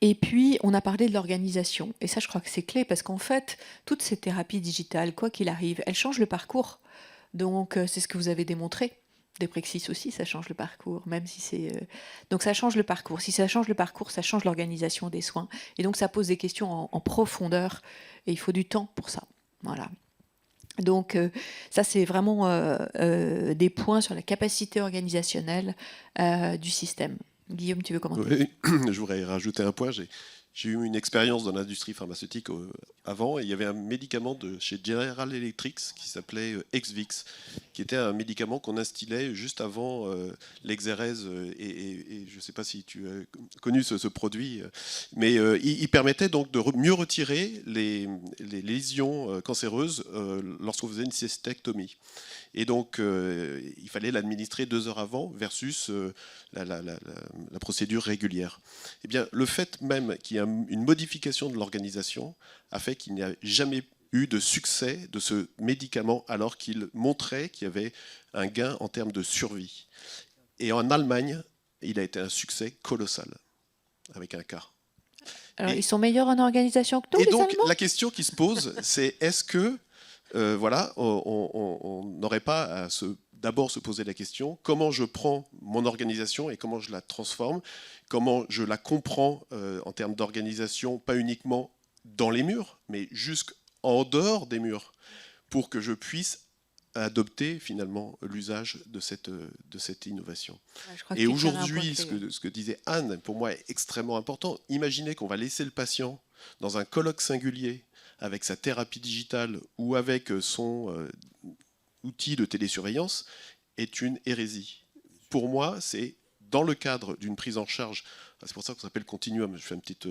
Et puis, on a parlé de l'organisation. Et ça, je crois que c'est clé, parce qu'en fait, toutes ces thérapies digitales, quoi qu'il arrive, elles changent le parcours. Donc, c'est ce que vous avez démontré. Deprexis aussi, ça change le parcours, même si c'est... Donc ça change le parcours. Si ça change le parcours, ça change l'organisation des soins. Et donc ça pose des questions en profondeur, et il faut du temps pour ça. Voilà. Donc ça, c'est vraiment des points sur la capacité organisationnelle du système. Guillaume, tu veux commenter? Oui, je voudrais rajouter un point. J'ai eu une expérience dans l'industrie pharmaceutique avant, et il y avait un médicament de chez General Electric qui s'appelait Exvix, qui était un médicament qu'on instillait juste avant l'exérèse, et je ne sais pas si tu as connu ce produit, mais il permettait donc de mieux retirer les lésions cancéreuses lorsqu'on faisait une cystectomie. Et donc, il fallait l'administrer 2 heures avant versus la procédure régulière. Eh bien, le fait même qu'il y ait une modification de l'organisation a fait qu'il n'y a jamais eu de succès de ce médicament, alors qu'il montrait qu'il y avait un gain en termes de survie. Et en Allemagne, il a été un succès colossal, avec un cas. Alors, ils sont meilleurs en organisation que nous, les donc, Allemands ? la question qui se pose, c'est est-ce que voilà, on n'aurait pas à d'abord se poser la question, comment je prends mon organisation et comment je la transforme, comment je la comprends en termes d'organisation, pas uniquement dans les murs, mais jusqu'en dehors des murs, pour que je puisse adopter finalement l'usage de cette innovation. Et aujourd'hui, ce que disait Anne, pour moi, est extrêmement important. Imaginez qu'on va laisser le patient dans un colloque singulier avec sa thérapie digitale ou avec son outil de télésurveillance, est une hérésie. Pour moi, c'est dans le cadre d'une prise en charge, c'est pour ça qu'on s'appelle continuum, je fais une petite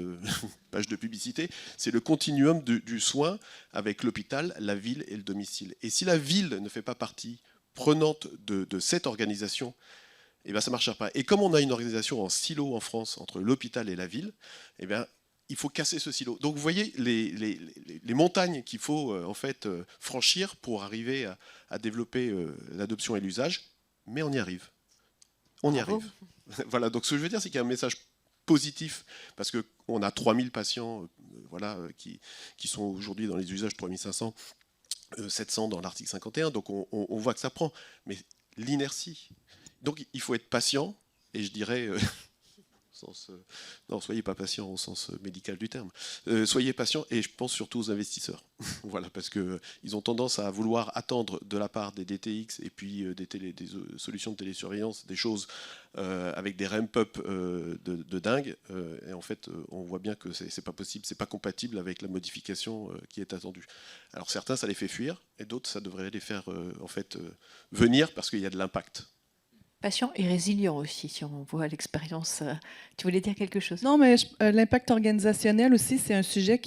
page de publicité, c'est le continuum du soin avec l'hôpital, la ville et le domicile. Et si la ville ne fait pas partie prenante de cette organisation, eh bien, ça ne marchera pas. Et comme on a une organisation en silo en France entre l'hôpital et la ville, eh bien, il faut casser ce silo. Donc vous voyez les montagnes qu'il faut en fait franchir pour arriver à développer l'adoption et l'usage, mais on y arrive. On y arrive. Voilà, donc ce que je veux dire, c'est qu'il y a un message positif, parce qu'on a 3000 patients voilà, qui sont aujourd'hui dans les usages, 3500, 700 dans l'article 51, donc on voit que ça prend. Mais l'inertie. Donc il faut être patient, et je dirais... sens, non, soyez pas patient au sens médical du terme. Soyez patient, et je pense surtout aux investisseurs. Voilà, parce qu'ils ont tendance à vouloir attendre de la part des DTX et puis des solutions de télésurveillance des choses avec des ramp-up de dingue. Et en fait, on voit bien que c'est pas possible, c'est pas compatible avec la modification qui est attendue. Alors certains, ça les fait fuir, et d'autres, ça devrait les faire venir parce qu'il y a de l'impact. Patient et résilient aussi, si on voit l'expérience. Tu voulais dire quelque chose? Non, mais l'impact organisationnel aussi, c'est un sujet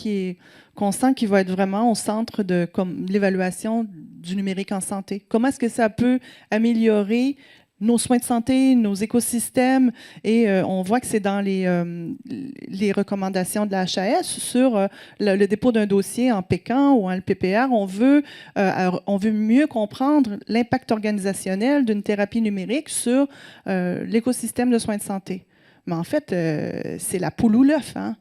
qu'on sent qui va être vraiment au centre de l'évaluation du numérique en santé. Comment est-ce que ça peut améliorer nos soins de santé, nos écosystèmes, et on voit que c'est dans les recommandations de la HAS sur le dépôt d'un dossier en PECAN ou en LPPR. On veut mieux comprendre l'impact organisationnel d'une thérapie numérique sur l'écosystème de soins de santé. Mais en fait, c'est la poule ou l'œuf, hein?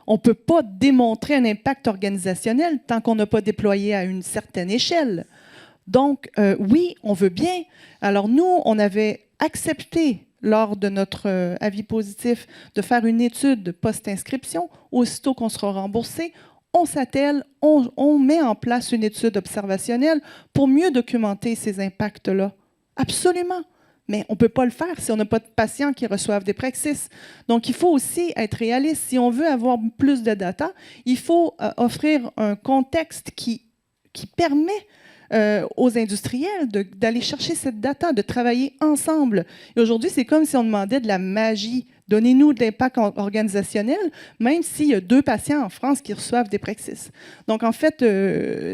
On ne peut pas démontrer un impact organisationnel tant qu'on n'a pas déployé à une certaine échelle. Donc, oui, on veut bien. Alors, nous, on avait accepté, lors de notre avis positif, de faire une étude post-inscription. Aussitôt qu'on sera remboursé, on s'attelle, on met en place une étude observationnelle pour mieux documenter ces impacts-là. Absolument. Mais on ne peut pas le faire si on n'a pas de patients qui reçoivent des Praxis. Donc, il faut aussi être réaliste. Si on veut avoir plus de data, il faut offrir un contexte qui permet aux industriels d'aller chercher cette data, de travailler ensemble. Et aujourd'hui, c'est comme si on demandait de la magie. Donnez-nous de l'impact organisationnel, même s'il y a 2 patients en France qui reçoivent des Praxis. Donc, en fait,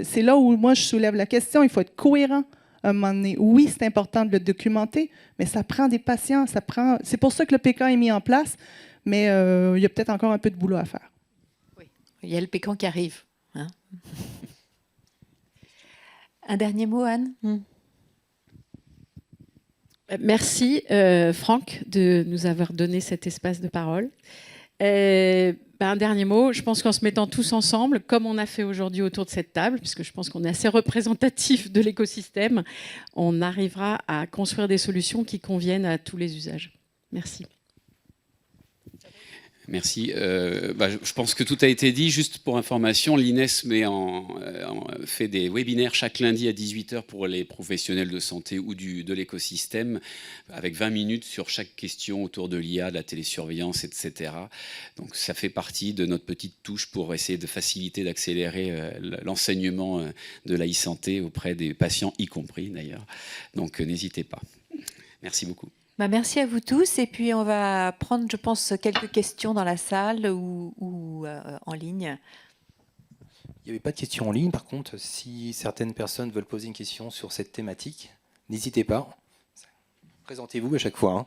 c'est là où moi, je soulève la question. Il faut être cohérent à un moment donné. Oui, c'est important de le documenter, mais ça prend des patients. C'est pour ça que le PECAN est mis en place, mais il y a peut-être encore un peu de boulot à faire. Oui, il y a le PECAN qui arrive. Hein. Un dernier mot, Anne? Merci, Franck, de nous avoir donné cet espace de parole. Un dernier mot, je pense qu'en se mettant tous ensemble, comme on a fait aujourd'hui autour de cette table, puisque je pense qu'on est assez représentatif de l'écosystème, on arrivera à construire des solutions qui conviennent à tous les usages. Merci. Merci. Je pense que tout a été dit. Juste pour information, l'INES fait des webinaires chaque lundi à 18h pour les professionnels de santé ou de l'écosystème, avec 20 minutes sur chaque question autour de l'IA, de la télésurveillance, etc. Donc ça fait partie de notre petite touche pour essayer de faciliter, d'accélérer l'enseignement de la e-santé auprès des patients, y compris d'ailleurs. Donc n'hésitez pas. Merci beaucoup. Merci à vous tous. Et puis, on va prendre, je pense, quelques questions dans la salle ou en ligne. Il n'y avait pas de questions en ligne. Par contre, si certaines personnes veulent poser une question sur cette thématique, n'hésitez pas. Présentez-vous à chaque fois. Hein.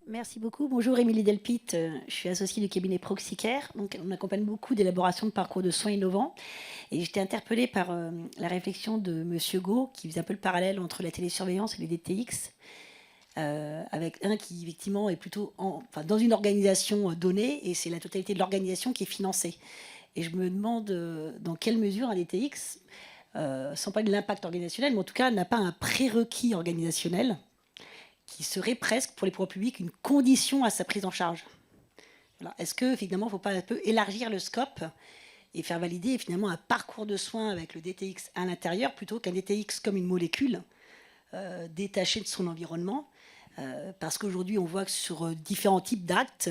Merci beaucoup. Bonjour, Émilie Delpit. Je suis associée du cabinet Proxicare. Donc, on accompagne beaucoup d'élaboration de parcours de soins innovants. Et j'étais interpellée par la réflexion de M. Gau, qui faisait un peu le parallèle entre la télésurveillance et les DTX, avec un qui, effectivement, est plutôt dans une organisation donnée, et c'est la totalité de l'organisation qui est financée. Et je me demande dans quelle mesure un DTX, sans parler de l'impact organisationnel, mais en tout cas, n'a pas un prérequis organisationnel qui serait presque, pour les pouvoirs publics, une condition à sa prise en charge. Voilà. Est-ce que, finalement, il ne faut pas un peu élargir le scope et faire valider, finalement, un parcours de soins avec le DTX à l'intérieur, plutôt qu'un DTX comme une molécule, détachée de son environnement, parce qu'aujourd'hui, on voit que sur différents types d'actes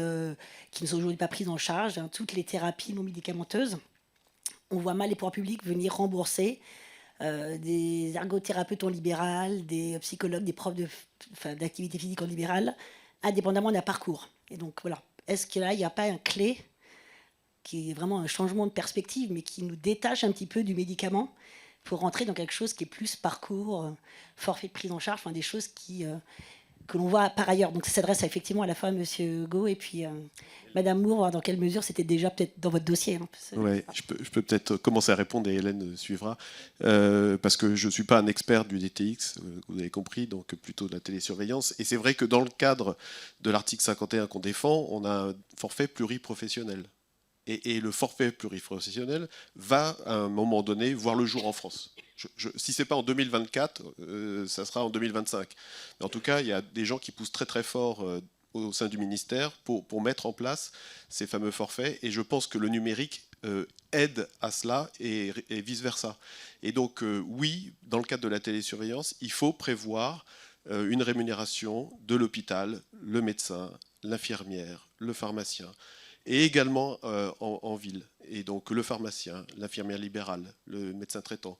qui ne sont aujourd'hui pas pris en charge, toutes les thérapies non médicamenteuses, on voit mal les pouvoirs publics venir rembourser des ergothérapeutes en libéral, des psychologues, des profs d'activité physique en libéral, indépendamment d'un parcours. Et donc, voilà. Est-ce que là, il n'y a pas un clé qui est vraiment un changement de perspective, mais qui nous détache un petit peu du médicament pour rentrer dans quelque chose qui est plus parcours, forfait de prise en charge, des choses que l'on voit par ailleurs. Donc, ça s'adresse effectivement à la fois à M. Gau et puis Mme Moore, voir dans quelle mesure c'était déjà peut-être dans votre dossier. Oui, je peux peut-être commencer à répondre et Hélène suivra, parce que je ne suis pas un expert du DTX, vous avez compris, donc plutôt de la télésurveillance. Et c'est vrai que dans le cadre de l'article 51 qu'on défend, on a un forfait pluriprofessionnel. Et le forfait pluriprofessionnel va, à un moment donné, voir le jour en France. Si ce n'est pas en 2024, ça sera en 2025. Mais en tout cas, il y a des gens qui poussent très très fort au sein du ministère pour mettre en place ces fameux forfaits. Et je pense que le numérique aide à cela et vice-versa. Et donc, oui, dans le cadre de la télésurveillance, il faut prévoir une rémunération de l'hôpital, le médecin, l'infirmière, le pharmacien, et également en ville. Et donc le pharmacien, l'infirmière libérale, le médecin traitant.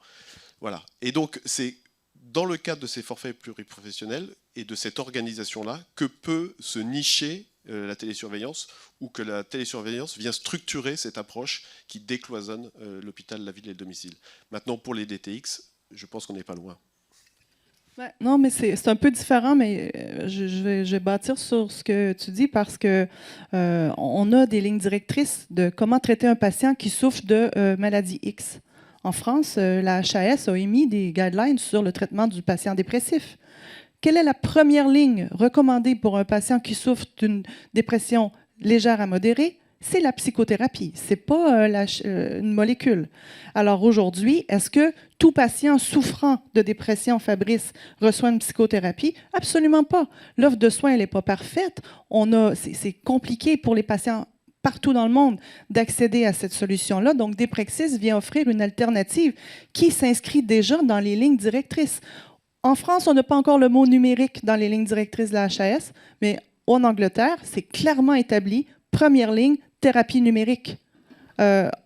Voilà. Et donc c'est dans le cadre de ces forfaits pluriprofessionnels et de cette organisation-là que peut se nicher la télésurveillance, ou que la télésurveillance vient structurer cette approche qui décloisonne l'hôpital, la ville et le domicile. Maintenant, pour les DTX, je pense qu'on n'est pas loin. Ouais, non, mais c'est un peu différent, mais je vais bâtir sur ce que tu dis parce que on a des lignes directrices de comment traiter un patient qui souffre de maladie X. En France, la HAS a émis des guidelines sur le traitement du patient dépressif. Quelle est la première ligne recommandée pour un patient qui souffre d'une dépression légère à modérée? C'est la psychothérapie, ce n'est pas une molécule. Alors aujourd'hui, est-ce que tout patient souffrant de dépression, Fabrice, reçoit une psychothérapie? Absolument pas. L'offre de soins n'est pas parfaite. C'est compliqué pour les patients partout dans le monde d'accéder à cette solution-là. Donc, Déprexis vient offrir une alternative qui s'inscrit déjà dans les lignes directrices. En France, on n'a pas encore le mot numérique dans les lignes directrices de la HAS, mais en Angleterre, c'est clairement établi. Première ligne, thérapie numérique.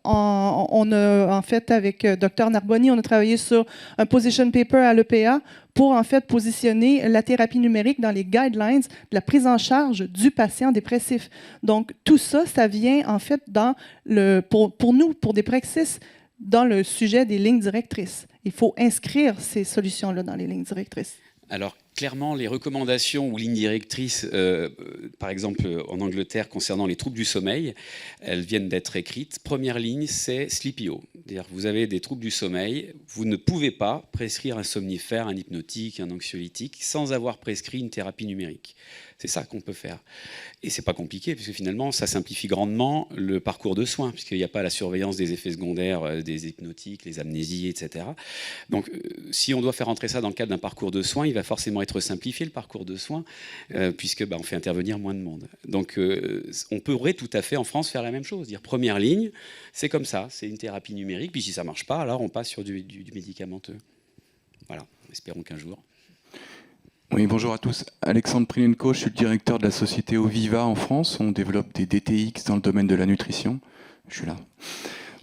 En fait, avec Dr Narboni, on a travaillé sur un position paper à l'EPA pour en fait positionner la thérapie numérique dans les guidelines de la prise en charge du patient dépressif. Donc, tout ça, ça vient en fait pour nous, pour Déprexis, dans le sujet des lignes directrices. Il faut inscrire ces solutions-là dans les lignes directrices. Alors, clairement, les recommandations ou lignes directrices, par exemple en Angleterre, concernant les troubles du sommeil, elles viennent d'être écrites. Première ligne, c'est Sleepio. C'est-à-dire que vous avez des troubles du sommeil, vous ne pouvez pas prescrire un somnifère, un hypnotique, un anxiolytique, sans avoir prescrit une thérapie numérique. C'est ça qu'on peut faire. Et c'est pas compliqué, puisque finalement, ça simplifie grandement le parcours de soins, puisqu'il n'y a pas la surveillance des effets secondaires, des hypnotiques, les amnésies, etc. Donc, si on doit faire entrer ça dans le cadre d'un parcours de soins, il va forcément être simplifié, le parcours de soins, puisque on fait intervenir moins de monde. Donc, on pourrait tout à fait, en France, faire la même chose. Dire, première ligne, c'est comme ça, c'est une thérapie numérique, puis si ça ne marche pas, alors on passe sur du médicamenteux. Voilà, espérons qu'un jour... Oui, bonjour à tous. Alexandre Prilenko, je suis le directeur de la société Oviva en France. On développe des DTX dans le domaine de la nutrition. Je suis là.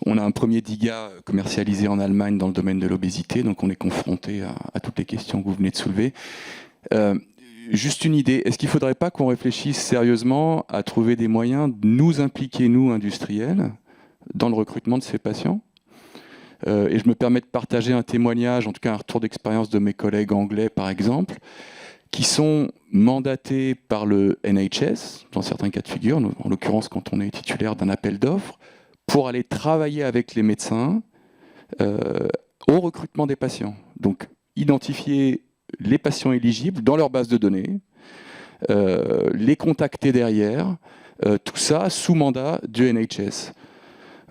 On a un premier DIGA commercialisé en Allemagne dans le domaine de l'obésité, donc on est confronté à toutes les questions que vous venez de soulever. Juste une idée, est-ce qu'il ne faudrait pas qu'on réfléchisse sérieusement à trouver des moyens de nous impliquer, nous, industriels, dans le recrutement de ces patients ? Et je me permets de partager un témoignage, en tout cas un retour d'expérience de mes collègues anglais, par exemple, qui sont mandatés par le NHS, dans certains cas de figure, en l'occurrence quand on est titulaire d'un appel d'offres, pour aller travailler avec les médecins au recrutement des patients. Donc, identifier les patients éligibles dans leur base de données, les contacter derrière, tout ça sous mandat du NHS.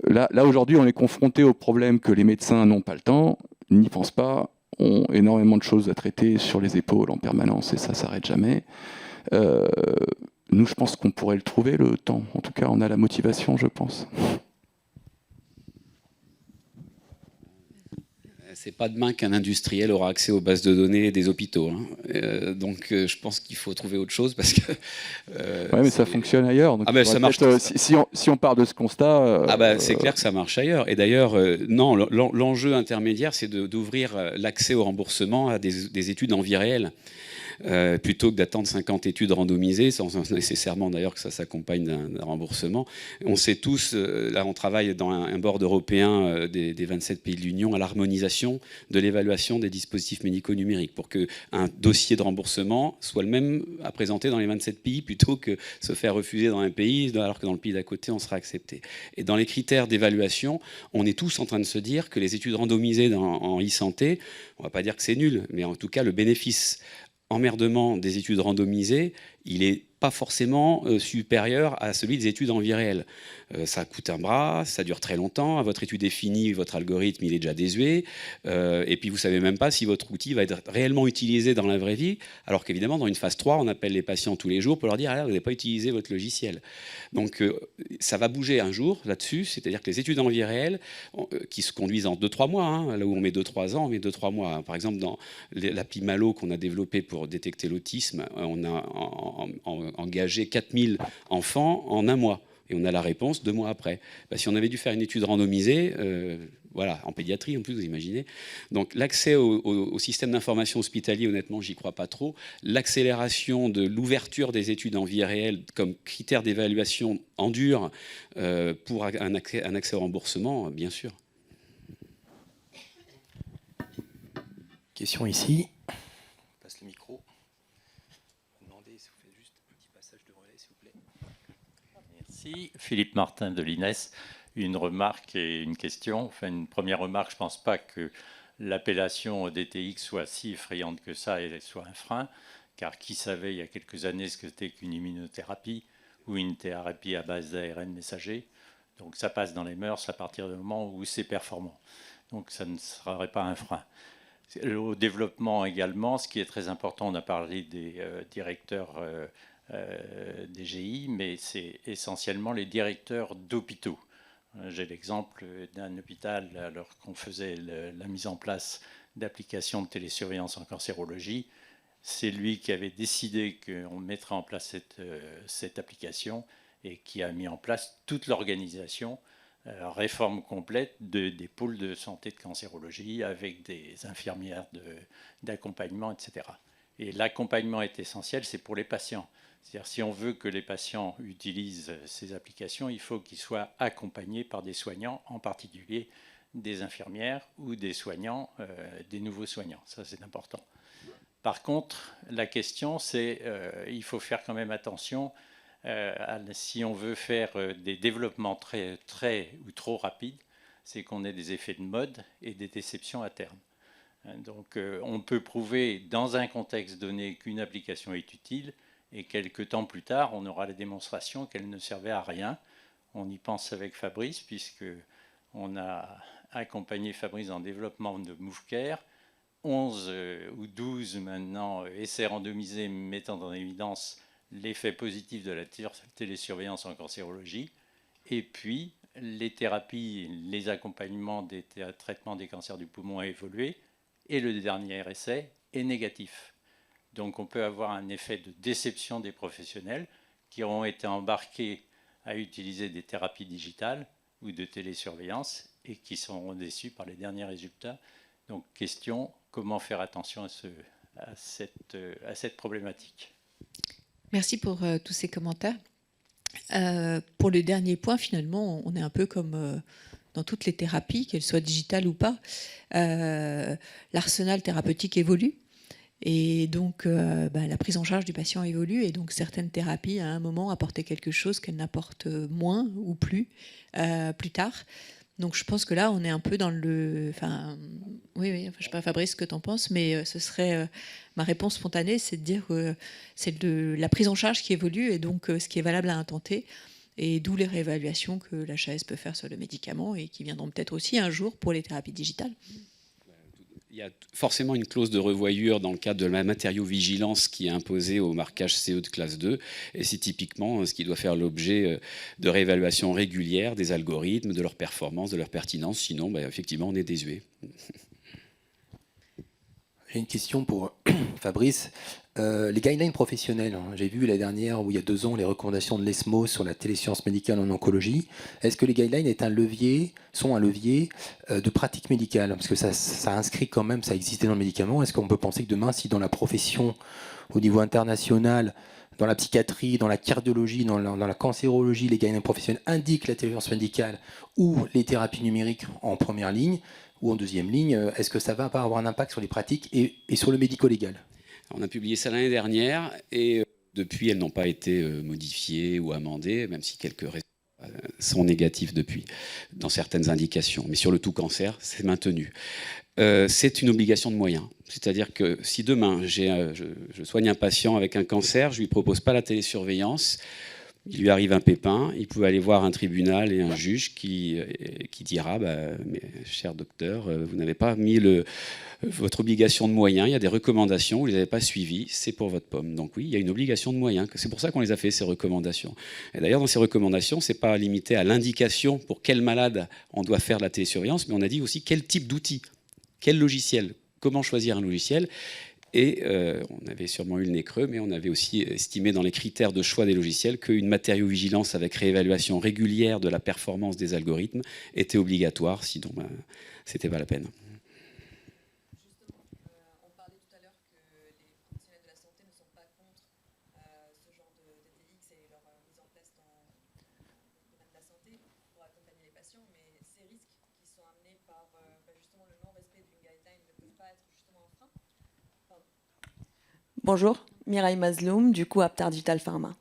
Là aujourd'hui, on est confronté au problème que les médecins n'ont pas le temps, n'y pensent pas, ont énormément de choses à traiter sur les épaules en permanence et ça ne s'arrête jamais. Nous, je pense qu'on pourrait le trouver, le temps. En tout cas, on a la motivation, je pense. C'est pas demain qu'un industriel aura accès aux bases de données des hôpitaux. Hein. Donc, je pense qu'il faut trouver autre chose parce que. Oui, mais ça fonctionne ailleurs. Donc ça marche. Si on part de ce constat. C'est clair que ça marche ailleurs. Et d'ailleurs, non, l'enjeu intermédiaire, c'est d'ouvrir l'accès au remboursement à des études en vie réelle. Plutôt que d'attendre 50 études randomisées, sans nécessairement d'ailleurs que ça s'accompagne d'un remboursement. On sait tous, là on travaille dans un board européen des 27 pays de l'Union à l'harmonisation de l'évaluation des dispositifs médicaux numériques pour qu'un dossier de remboursement soit le même à présenter dans les 27 pays plutôt que se faire refuser dans un pays alors que dans le pays d'à côté on sera accepté. Et dans les critères d'évaluation, on est tous en train de se dire que les études randomisées en e-santé, on ne va pas dire que c'est nul, mais en tout cas le bénéfice emmerdement des études randomisées, il n'est pas forcément supérieur à celui des études en vie réelle. Ça coûte un bras, ça dure très longtemps, votre étude est finie, votre algorithme il est déjà désuet, et puis vous ne savez même pas si votre outil va être réellement utilisé dans la vraie vie, alors qu'évidemment dans une phase 3, on appelle les patients tous les jours pour leur dire ah, vous n'avez pas utilisé votre logiciel. Donc ça va bouger un jour là-dessus, c'est-à-dire que les études en vie réelle, qui se conduisent en 2-3 mois, hein, là où on met 2-3 ans, on met 2-3 mois. Par exemple, dans l'appli Malo qu'on a développé pour détecter l'autisme, on a engagé 4000 enfants en 1 mois. Et on a la réponse 2 mois après. Ben, si on avait dû faire une étude randomisée, voilà, en pédiatrie en plus, vous imaginez. Donc l'accès au système d'information hospitalier, honnêtement, j'y crois pas trop. L'accélération de l'ouverture des études en vie réelle comme critère d'évaluation en dur pour un accès au remboursement, bien sûr. Question ici. Je passe le micro. Je vais demander si vous faites juste un petit passage de relais, s'il vous plaît. Merci. Philippe Martin de l'INES. Une remarque et une question. Enfin, une première remarque, je ne pense pas que l'appellation DTX soit si effrayante que ça et soit un frein, car qui savait il y a quelques années ce que c'était qu'une immunothérapie ou une thérapie à base d'ARN messager. Donc ça passe dans les mœurs à partir du moment où c'est performant. Donc ça ne serait pas un frein. Au développement également, ce qui est très important, on a parlé des directeurs des GI, mais c'est essentiellement les directeurs d'hôpitaux. J'ai l'exemple d'un hôpital, alors qu'on faisait la mise en place d'applications de télésurveillance en cancérologie. C'est lui qui avait décidé qu'on mettrait en place cette application et qui a mis en place toute l'organisation, réforme complète des pôles de santé de cancérologie avec des infirmières d'accompagnement, etc. Et l'accompagnement est essentiel, c'est pour les patients. C'est-à-dire, si on veut que les patients utilisent ces applications, il faut qu'ils soient accompagnés par des soignants, en particulier des infirmières ou des soignants, des nouveaux soignants. Ça, c'est important. Par contre, la question, c'est il faut faire quand même attention si on veut faire des développements très ou trop rapides, c'est qu'on ait des effets de mode et des déceptions à terme. Donc, on peut prouver dans un contexte donné qu'une application est utile, et quelques temps plus tard, on aura la démonstration qu'elle ne servait à rien. On y pense avec Fabrice, puisqu'on a accompagné Fabrice dans le développement de MoveCare. 11 ou 12 maintenant essais randomisés mettant en évidence l'effet positif de la télésurveillance en cancérologie. Et puis, les thérapies, les accompagnements des traitements des cancers du poumon a évolué. Et le dernier essai est négatif. Donc on peut avoir un effet de déception des professionnels qui auront été embarqués à utiliser des thérapies digitales ou de télésurveillance et qui seront déçus par les derniers résultats. Donc question, comment faire attention à cette problématique? Merci pour tous ces commentaires. Pour le dernier point, finalement, on est un peu comme dans toutes les thérapies, qu'elles soient digitales ou pas. L'arsenal thérapeutique évolue. Et donc, la prise en charge du patient évolue. Et donc, certaines thérapies, à un moment, apportaient quelque chose qu'elles n'apportent moins ou plus tard. Donc, je pense que là, on est un peu dans le... Enfin, oui, je ne sais pas, Fabrice, ce que tu en penses, mais ce serait... ma réponse spontanée, c'est de dire que c'est de la prise en charge qui évolue et donc ce qui est valable à un temps T. Et d'où les réévaluations que l'HAS peut faire sur le médicament et qui viendront peut-être aussi un jour pour les thérapies digitales. Il y a forcément une clause de revoyure dans le cadre de la matériaux-vigilance qui est imposée au marquage CE de classe 2. Et c'est typiquement ce qui doit faire l'objet de réévaluations régulières des algorithmes, de leur performance, de leur pertinence. Sinon, effectivement, on est désuet. J'ai une question pour Fabrice. Les guidelines professionnelles, j'ai vu la dernière, où il y a 2 ans, les recommandations de l'ESMO sur la téléscience médicale en oncologie. Est-ce que les guidelines sont un levier de pratique médicale? Parce que ça inscrit quand même, ça existait dans le médicament. Est-ce qu'on peut penser que demain, si dans la profession, au niveau international, dans la psychiatrie, dans la cardiologie, dans la cancérologie, les guidelines professionnels indiquent la téléscience médicale ou les thérapies numériques en première ligne ou en deuxième ligne, est-ce que ça va pas avoir un impact sur les pratiques et sur le médico-légal? On a publié ça l'année dernière et depuis, elles n'ont pas été modifiées ou amendées, même si quelques résultats sont négatifs depuis, dans certaines indications. Mais sur le tout cancer, c'est maintenu. C'est une obligation de moyens. C'est-à-dire que si demain, je soigne un patient avec un cancer, je ne lui propose pas la télésurveillance, il lui arrive un pépin, il peut aller voir un tribunal et un juge qui dira mais, cher docteur, vous n'avez pas mis votre obligation de moyens, il y a des recommandations, vous ne les avez pas suivies, c'est pour votre pomme. Donc oui, il y a une obligation de moyens. C'est pour ça qu'on les a fait, ces recommandations. Et d'ailleurs, dans ces recommandations, ce n'est pas limité à l'indication pour quel malade on doit faire de la télésurveillance, mais on a dit aussi quel type d'outil, quel logiciel, comment choisir un logiciel. Et on avait sûrement eu le nez creux, mais on avait aussi estimé dans les critères de choix des logiciels qu'une matériaux-vigilance avec réévaluation régulière de la performance des algorithmes était obligatoire, sinon ce n'était pas la peine. On parlait tout à l'heure que les professionnels de la santé ne sont pas contre ce genre de DTX et leur mise en place dans le domaine de la santé pour accompagner les patients, mais ces risques qui sont amenés par justement le non-respect d'une guideline ne peuvent pas être justement un frein. Bonjour, Mireille Mazloum, du coup Aptar Digital Pharma.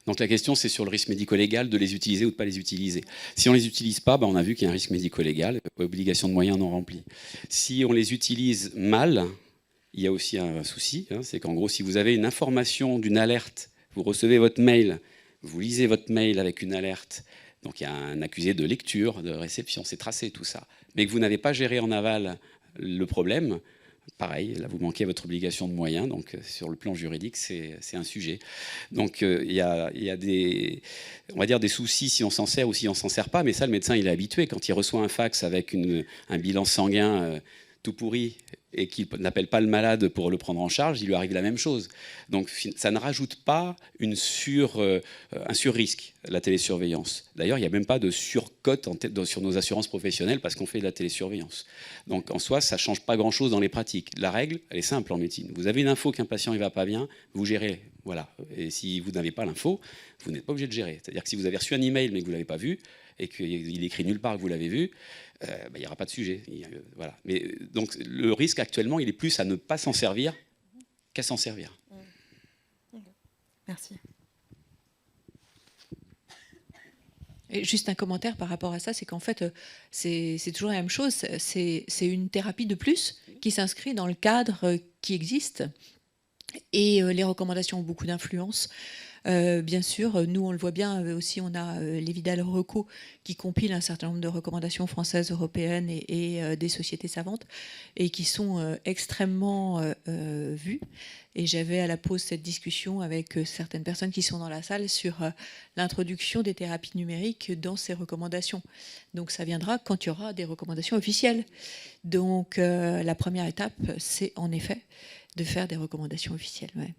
Donc la question, c'est sur le risque médico-légal de les utiliser ou de ne pas les utiliser. Si on ne les utilise pas, on a vu qu'il y a un risque médico-légal, obligation de moyens non remplie. Si on les utilise mal, il y a aussi un souci, c'est qu'en gros, si vous avez une information d'une alerte, vous recevez votre mail, vous lisez votre mail avec une alerte, donc il y a un accusé de lecture, de réception, c'est tracé tout ça, mais que vous n'avez pas géré en aval le problème, pareil, là vous manquez à votre obligation de moyens, donc sur le plan juridique c'est un sujet. Donc il y a des, on va dire des soucis si on s'en sert ou si on s'en sert pas, mais ça le médecin il est habitué quand il reçoit un fax avec un bilan sanguin tout pourri et qu'il n'appelle pas le malade pour le prendre en charge, il lui arrive la même chose. Donc ça ne rajoute pas un sur-risque, la télésurveillance. D'ailleurs, il n'y a même pas de surcote sur nos assurances professionnelles parce qu'on fait de la télésurveillance. Donc en soi, ça ne change pas grand-chose dans les pratiques. La règle, elle est simple en médecine. Vous avez une info qu'un patient ne va pas bien, vous gérez. Voilà. Et si vous n'avez pas l'info, vous n'êtes pas obligé de gérer. C'est-à-dire que si vous avez reçu un email mais que vous ne l'avez pas vu, et qu'il écrit nulle part que vous l'avez vu, il n'y aura pas de sujet. Voilà. Mais, donc le risque actuellement, il est plus à ne pas s'en servir qu'à s'en servir. Merci. Et juste un commentaire par rapport à ça, c'est qu'en fait, c'est toujours la même chose. C'est une thérapie de plus qui s'inscrit dans le cadre qui existe. Et les recommandations ont beaucoup d'influence. Bien sûr, nous on le voit bien aussi, on a les Vidal Reco qui compilent un certain nombre de recommandations françaises, européennes et des sociétés savantes et qui sont extrêmement vues. Et j'avais à la pause cette discussion avec certaines personnes qui sont dans la salle sur l'introduction des thérapies numériques dans ces recommandations. Donc ça viendra quand il y aura des recommandations officielles. Donc la première étape, c'est en effet de faire des recommandations officielles. Ouais.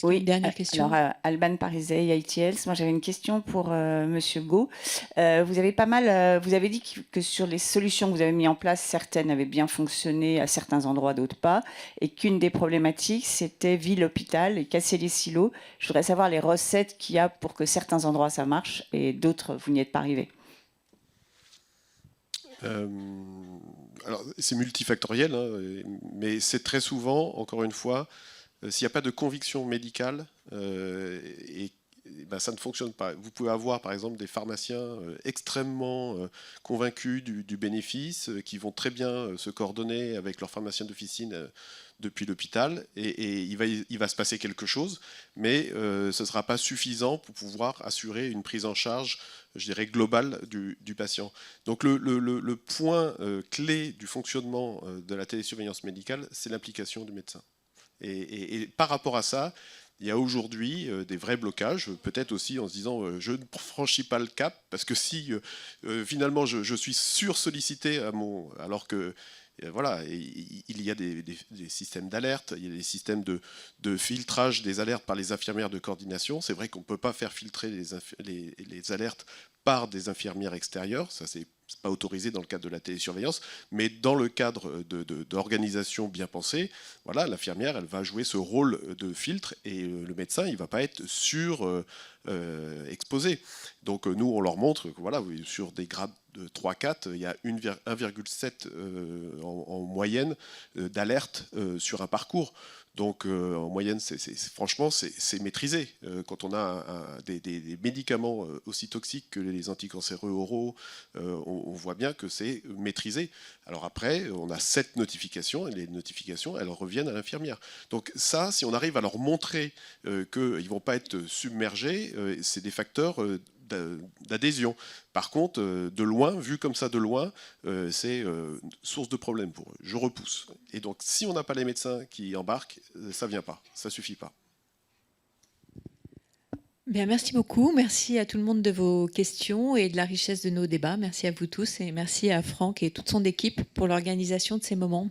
Oui, une dernière question. Alors Alban Parizet, ITLs. Moi j'avais une question pour Monsieur Go. Vous avez dit que sur les solutions que vous avez mises en place, certaines avaient bien fonctionné à certains endroits, d'autres pas, et qu'une des problématiques c'était ville-hôpital et casser les silos. Je voudrais savoir les recettes qu'il y a pour que certains endroits ça marche et d'autres vous n'y êtes pas arrivé. Alors c'est multifactoriel, mais c'est très souvent, encore une fois, s'il n'y a pas de conviction médicale, ça ne fonctionne pas. Vous pouvez avoir, par exemple, des pharmaciens extrêmement convaincus du bénéfice, qui vont très bien se coordonner avec leurs pharmaciens d'officine depuis l'hôpital, et il va se passer quelque chose, mais ce ne sera pas suffisant pour pouvoir assurer une prise en charge, je dirais, globale du patient. Donc le point clé du fonctionnement de la télésurveillance médicale, c'est l'implication du médecin. Et par rapport à ça, il y a aujourd'hui des vrais blocages, peut-être aussi en se disant je ne franchis pas le cap, parce que si finalement je suis sursollicité alors que voilà, il y a des systèmes d'alerte, il y a des systèmes de filtrage des alertes par les infirmières de coordination. C'est vrai qu'on ne peut pas faire filtrer les alertes par des infirmières extérieures, ça c'est pas autorisé dans le cadre de la télésurveillance, mais dans le cadre d'organisation bien pensée, voilà, l'infirmière elle va jouer ce rôle de filtre et le médecin il va pas être exposé. Donc nous on leur montre que voilà, sur des grades de 3-4, il y a 1,7 en moyenne d'alerte sur un parcours. Donc en moyenne, franchement, c'est maîtrisé. Quand on a des médicaments aussi toxiques que les anticancéreux oraux, on voit bien que c'est maîtrisé. Alors après, on a 7 notifications, et les notifications, elles reviennent à l'infirmière. Donc ça, si on arrive à leur montrer qu'ils ne vont pas être submergés, c'est des facteurs d'adhésion. Par contre, de loin, vu comme ça de loin, c'est source de problème pour eux. Je repousse. Et donc, si on n'a pas les médecins qui embarquent, ça ne vient pas, ça ne suffit pas. Bien, merci beaucoup. Merci à tout le monde de vos questions et de la richesse de nos débats. Merci à vous tous et merci à Franck et toute son équipe pour l'organisation de ces moments.